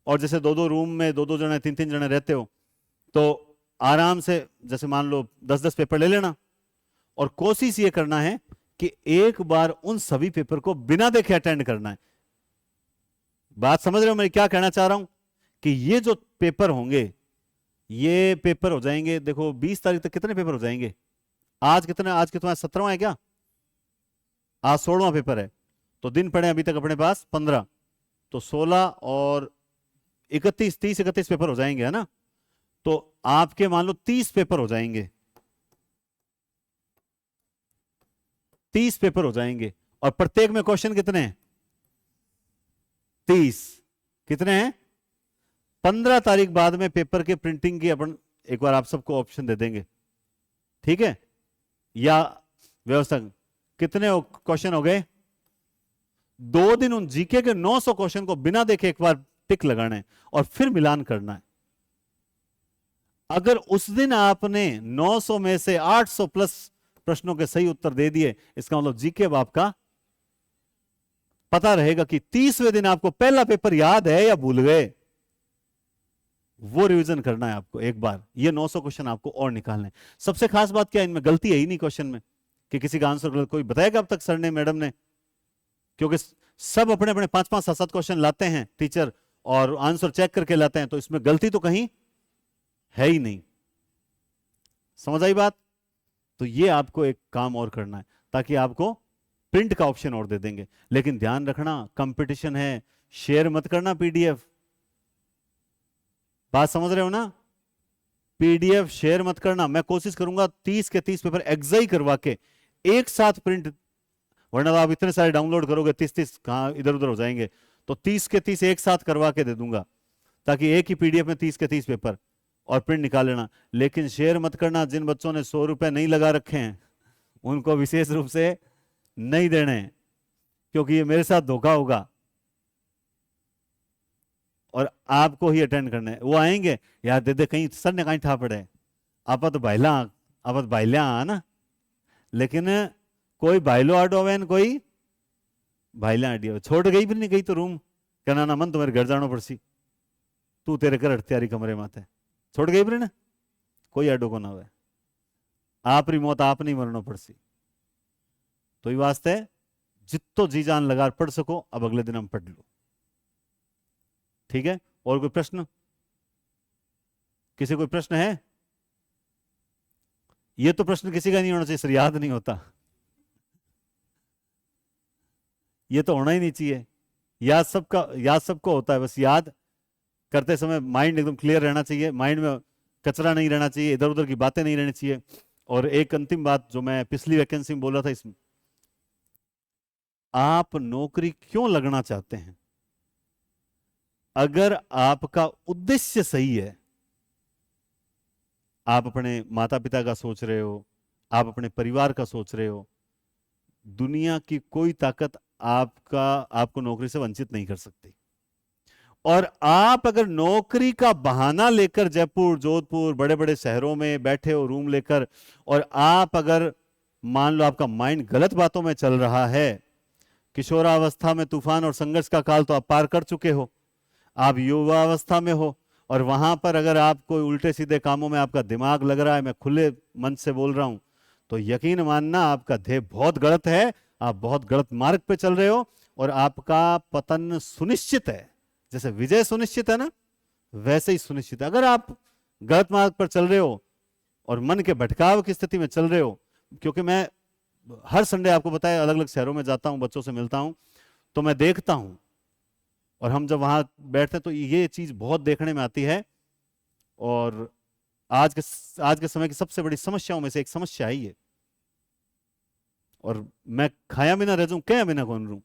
और जैसे दो दो रूम में दो दो जने 3-3 जने रहते हो, तो आराम से जैसे मान लो 10-10 पेपर ले लेना। और कोशिश ये करना है कि एक बार उन सभी पेपर को बिना देखे अटेंड करना है। बात समझ रहे हो मैं क्या कहना चाह रहा हूं, कि ये जो पेपर होंगे, ये पेपर हो जाएंगे, देखो 20 तारीख तक कितने पेपर हो जाएंगे, आज कितना, आज कितना 17वां है क्या, आज 16वां पेपर है, तो दिन पड़े अभी तक अपने पास 15, तो 16 और 31, 30-31 पेपर हो जाएंगे, है ना। तो आपके मान लो 30 पेपर हो जाएंगे, 30 पेपर हो जाएंगे। और प्रत्येक में क्वेश्चन कितने हैं, 30, कितने हैं, 15 तारीख बाद में पेपर के प्रिंटिंग की अपन एक बार आप सबको ऑप्शन दे देंगे, ठीक है। या व्यवस्था कितने क्वेश्चन हो गए, 2 दिन उन जीके के 900 क्वेश्चन को बिना देखे एक बार टिक लगाना है और फिर मिलान करना है। अगर उस दिन आपने 900 में से 800 प्लस प्रश्नों के सही उत्तर दे दिए, इसका मतलब जीके अब आपका पता रहेगा कि 30वें दिन आपको पहला पेपर याद है या भूल गए, वो रिवीजन करना है आपको एक बार। ये 900 क्वेश्चन आपको और निकालने हैं। सबसे खास बात क्या है, इनमें गलती है ही नहीं क्वेश्चन में कि किसी का आंसर गलत, कोई बताएगा अब तक सर ने, मैडम ने, क्योंकि सब अपने अपने 5-5, 7-7 क्वेश्चन लाते हैं टीचर और आंसर चेक करके लाते हैं, तो इसमें गलती तो कहीं है ही नहीं। समझ आई बात। तो ये आपको एक काम और करना है, ताकि आपको प्रिंट का ऑप्शन और दे देंगे। लेकिन ध्यान रखना, कंपटीशन है, शेयर मत करना पीडीएफ। बात समझ रहे हो ना, पीडीएफ शेयर मत करना। मैं कोशिश करूंगा 30 के 30 पेपर एग्जाई करवा के एक साथ प्रिंट, वरना आप इतने सारे डाउनलोड करोगे 30-30 कहां इधर उधर हो जाएंगे। तो 30 के 30 एक साथ करवा के दे दूंगा, ताकि एक ही पीडीएफ में 30 के 30 पेपर और प्रिंट निकाल लेना। लेकिन शेयर मत करना, जिन बच्चों ने 100 रुपए नहीं लगा रखे हैं उनको विशेष रूप से नहीं देने, क्योंकि ये मेरे साथ धोखा होगा और आपको ही अटेंड करना है। वो आएंगे यार, दे दे कहीं सर ने कहीं ठा पड़े, आपत भाईला ना, लेकिन कोई भाईलो आडो वेन कोई भाईला आडियो छोड़ गई भी नहीं गई तो रूम कहना ना मन तुम्हारे घर जानो पड़सी, तू तेरे घर तैयारी कमरे माते छोड़ गई भी ना, कोई आडो को ना हुए, आप री मौत आप नहीं मरनो पड़सी। तो ये वास्ते जितो जी जान लगा पढ़ सको, अब अगले दिन हम पढ़ लो, ठीक है। और कोई प्रश्न, किसी कोई प्रश्न है? ये तो प्रश्न किसी का नहीं होना चाहिए सर, याद नहीं होता, ये तो होना ही नहीं चाहिए। याद सबको होता है, बस याद करते समय माइंड एकदम क्लियर रहना चाहिए, माइंड में कचरा नहीं रहना चाहिए, इधर उधर की बातें नहीं रहनी चाहिए। और एक अंतिम बात जो मैं पिछली वैकेंसी में बोला था, इसमें आप नौकरी क्यों लगना चाहते हैं, अगर आपका उद्देश्य सही है, आप अपने माता पिता का सोच रहे हो, आप अपने परिवार का सोच रहे हो, दुनिया की कोई ताकत आपको नौकरी से वंचित नहीं कर सकती। और आप अगर नौकरी का बहाना लेकर जयपुर, जोधपुर, बड़े बड़े शहरों में बैठे हो रूम लेकर, और आप अगर मान लो आपका माइंड गलत बातों में चल रहा है, किशोरावस्था में तूफान और संघर्ष का काल तो आप पार कर चुके हो, आप युवावस्था में हो, और वहां पर अगर आप कोई उल्टे सीधे कामों में आपका दिमाग लग रहा है, मैं खुले मन से बोल रहा हूं, तो यकीन मानना आपका ध्येय बहुत गलत है, आप बहुत गलत मार्ग पे चल रहे हो, और आपका पतन सुनिश्चित है। जैसे विजय सुनिश्चित है ना, वैसे ही सुनिश्चित है। अगर आप गलत मार्ग पर चल रहे हो और मन के भटकाव की स्थिति में चल रहे हो, क्योंकि मैं हर संडे आपको बताया अलग अलग शहरों में जाता हूं, बच्चों से मिलता हूं, तो मैं देखता हूं, और हम जब वहां बैठते हैं तो ये चीज बहुत देखने में आती है। और आज के समय की सबसे बड़ी समस्याओं में से एक समस्या है ये। और मैं खाया बिना रह जाऊं, क्या बिना कौन रहूं।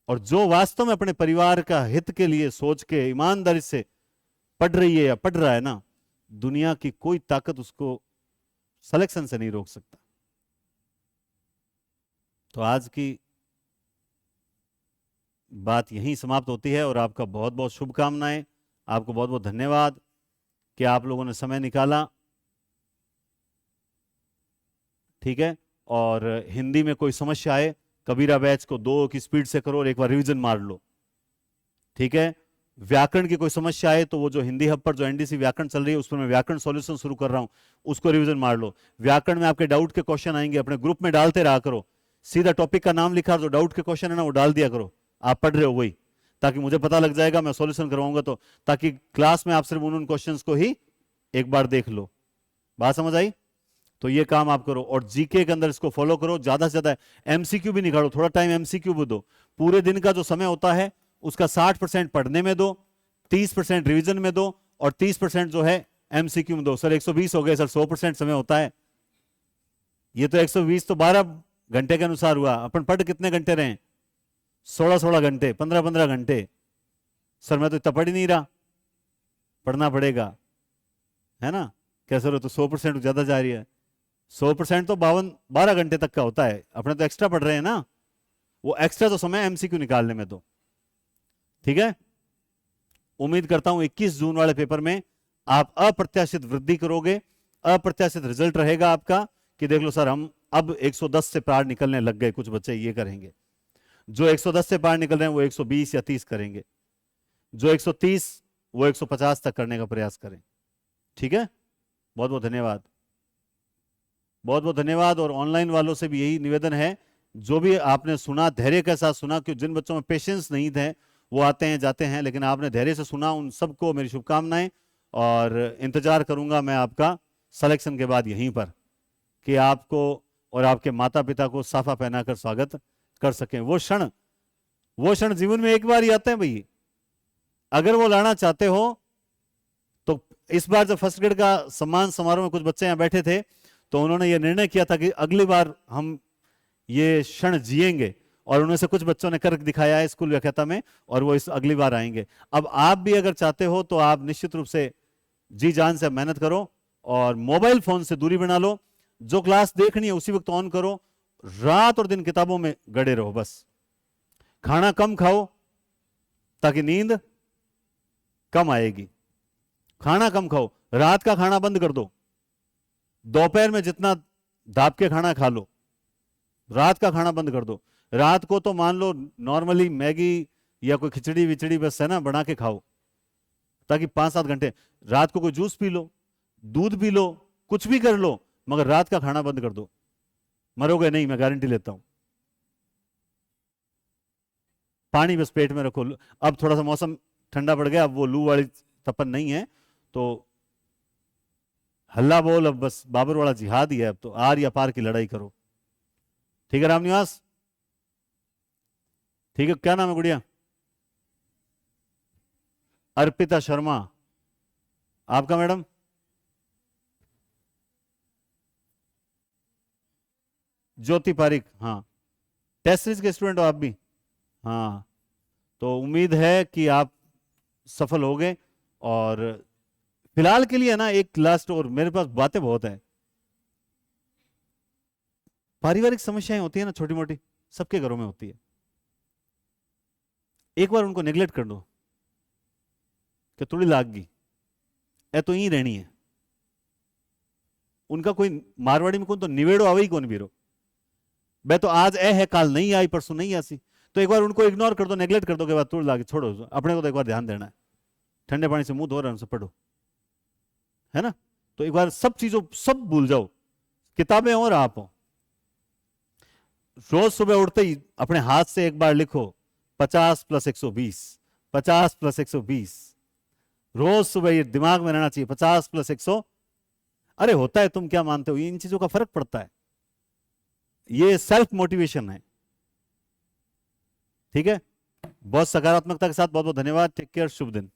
और जो वास्तव में अपने परिवार का हित के लिए सोच के ईमानदारी से पढ़ रही है या पढ़ रहा है ना, दुनिया की कोई ताकत उसको सिलेक्शन से नहीं रोक सकता। तो आज की बात यहीं समाप्त होती है और आपका बहुत बहुत शुभकामनाएं, आपको बहुत बहुत धन्यवाद कि आप लोगों ने समय निकाला। ठीक है, और हिंदी में कोई समस्या आए, कबीरा बैच को 2 की स्पीड से करो और एक बार रिवीजन मार लो। ठीक है, व्याकरण की कोई समस्या आए तो वो जो हिंदी हब पर जो एनडीसी व्याकरण चल रही है उस पर मैं व्याकरण सॉल्यूशन शुरू कर रहा हूं, उसको रिवीजन मार लो। व्याकरण में आपके डाउट के क्वेश्चन आएंगे, अपने ग्रुप में डालते रहा करो। सीधा टॉपिक का नाम लिखा, जो डाउट के क्वेश्चन है ना वो डाल दिया करो, आप पढ़ रहे हो वही, ताकि मुझे पता लग जाएगा, मैं सॉल्यूशन करवाऊंगा। तो ताकि क्लास में आप सिर्फ उन क्वेश्चंस को ही एक बार देख लो। बात समझ आई? तो ये काम आप करो, और जीके के अंदर इसको फॉलो करो। ज्यादा से ज्यादा एमसीक्यू भी निकालो, थोड़ा टाइम एमसीक्यू भी दो। पूरे दिन का जो समय होता है उसका 60% पढ़ने में दो, 30% रिवीजन में दो, और 30% जो है एमसीक्यू में दो। सर 120 हो गए सर, 100% समय होता है। ये तो 120 तो 12 घंटे के अनुसार हुआ। अपन पढ़ कितने घंटे रहे? 16-16 घंटे, 15-15 घंटे। सर मैं तो इतना पढ़ ही नहीं रहा। पढ़ना पड़ेगा, है ना? क्या सर तो 100% ज्यादा जा रही है। 100% तो 12 घंटे तक का होता है। अपने तो एक्स्ट्रा पढ़ रहे हैं ना, वो एक्स्ट्रा तो समय एमसीक्यू निकालने में दो। ठीक है, उम्मीद करता हूं 21 जून वाले पेपर में आप अप्रत्याशित वृद्धि करोगे। अप्रत्याशित रिजल्ट रहेगा आपका कि देख लो सर हम अब 110 से पार निकलने लग गए। कुछ बच्चे ये करेंगे, जो 110 से पार निकल रहे हैं वो 120 या 30 करेंगे, जो 130 वो 150 तक करने का प्रयास करें। ठीक है, बहुत बहुत धन्यवाद, बहुत बहुत धन्यवाद। और ऑनलाइन वालों से भी यही निवेदन है, जो भी आपने सुना धैर्य के साथ सुना, क्योंकि जिन बच्चों में पेशेंस नहीं थे वो आते हैं जाते हैं, लेकिन आपने धैर्य से सुना, उन सबको मेरी शुभकामनाएं। और इंतजार करूंगा मैं आपका सिलेक्शन के बाद यहीं पर, कि आपको और आपके माता पिता को साफा पहनाकर स्वागत कर सकें। वो क्षण जीवन में एक बार ही आते हैं भाई। अगर वो लाना चाहते हो तो इस बार जब फर्स्ट ग्रेड का सम्मान समारोह में कुछ बच्चे यहां बैठे थे, तो उन्होंने ये निर्णय किया था कि अगली बार हम ये क्षण जिएंगे, और उनमें से कुछ बच्चों ने कर दिखाया है स्कूल व्याख्याता में, और वो इस अगली बार आएंगे। अब आप भी अगर चाहते हो तो आप निश्चित रूप से जी जान से मेहनत करो, और मोबाइल फोन से दूरी बना लो। जो क्लास देखनी है उसी वक्त ऑन करो, रात और दिन किताबों में गड़े रहो बस। खाना कम खाओ ताकि नींद कम आएगी। खाना कम खाओ, रात का खाना बंद कर दो। दोपहर में जितना दाब के खाना खा लो, रात का खाना बंद कर दो। रात को तो मान लो नॉर्मली मैगी या कोई खिचड़ी विचड़ी बस है ना बना के खाओ, ताकि 5-7 घंटे। रात को कोई जूस पी लो, दूध पी लो, कुछ भी कर लो, मगर रात का खाना बंद कर दो। मरोगे नहीं, मैं गारंटी लेता हूं। पानी बस पेट में रखो। अब थोड़ा सा मौसम ठंडा पड़ गया, अब वो लू वाली तपन नहीं है, तो हल्ला बोल, अब बस बाबर वाला जिहाद ही है। अब तो आर या पार की लड़ाई करो। ठीक है रामनिवास? ठीक है, क्या नाम है गुड़िया? अर्पिता शर्मा। आपका मैडम? ज्योति पारिक। हाँ, टेस्ट सीरीज के स्टूडेंट हो आप भी? हाँ, तो उम्मीद है कि आप सफल होगे। और फिलहाल के लिए ना एक लास्ट, और मेरे पास बातें बहुत हैं। पारिवारिक समस्याएं होती है ना छोटी मोटी, सबके घरों में होती है। एक बार उनको नेग्लेक्ट कर दो कि थोड़ी लाग गई ए तो यही रहनी है। उनका कोई मारवाड़ी में कौन तो निवेड़ो आवे ही कौन बीरो, मैं तो आज ए है काल नहीं आई परसों नहीं आसी। तो एक बार उनको इग्नोर कर दो, नेग्लेक्ट कर दो के बाद थोड़ी लागे छोड़ो। अपने को तो एक बार ध्यान देना है, ठंडे पानी से मुंह धो रहे हैं, पढ़ो, है ना? तो एक बार सब चीजों सब भूल जाओ, किताबें और आप हो। रोज सुबह उठते ही अपने हाथ से एक बार लिखो 50 + 120, 50 + 120। रोज सुबह ये दिमाग में रहना चाहिए, 50 + 100। अरे होता है, तुम क्या मानते हो, इन चीजों का फर्क पड़ता है। ये सेल्फ मोटिवेशन है। ठीक है, बहुत सकारात्मकता के साथ बहुत बहुत धन्यवाद। टेक केयर, शुभ दिन।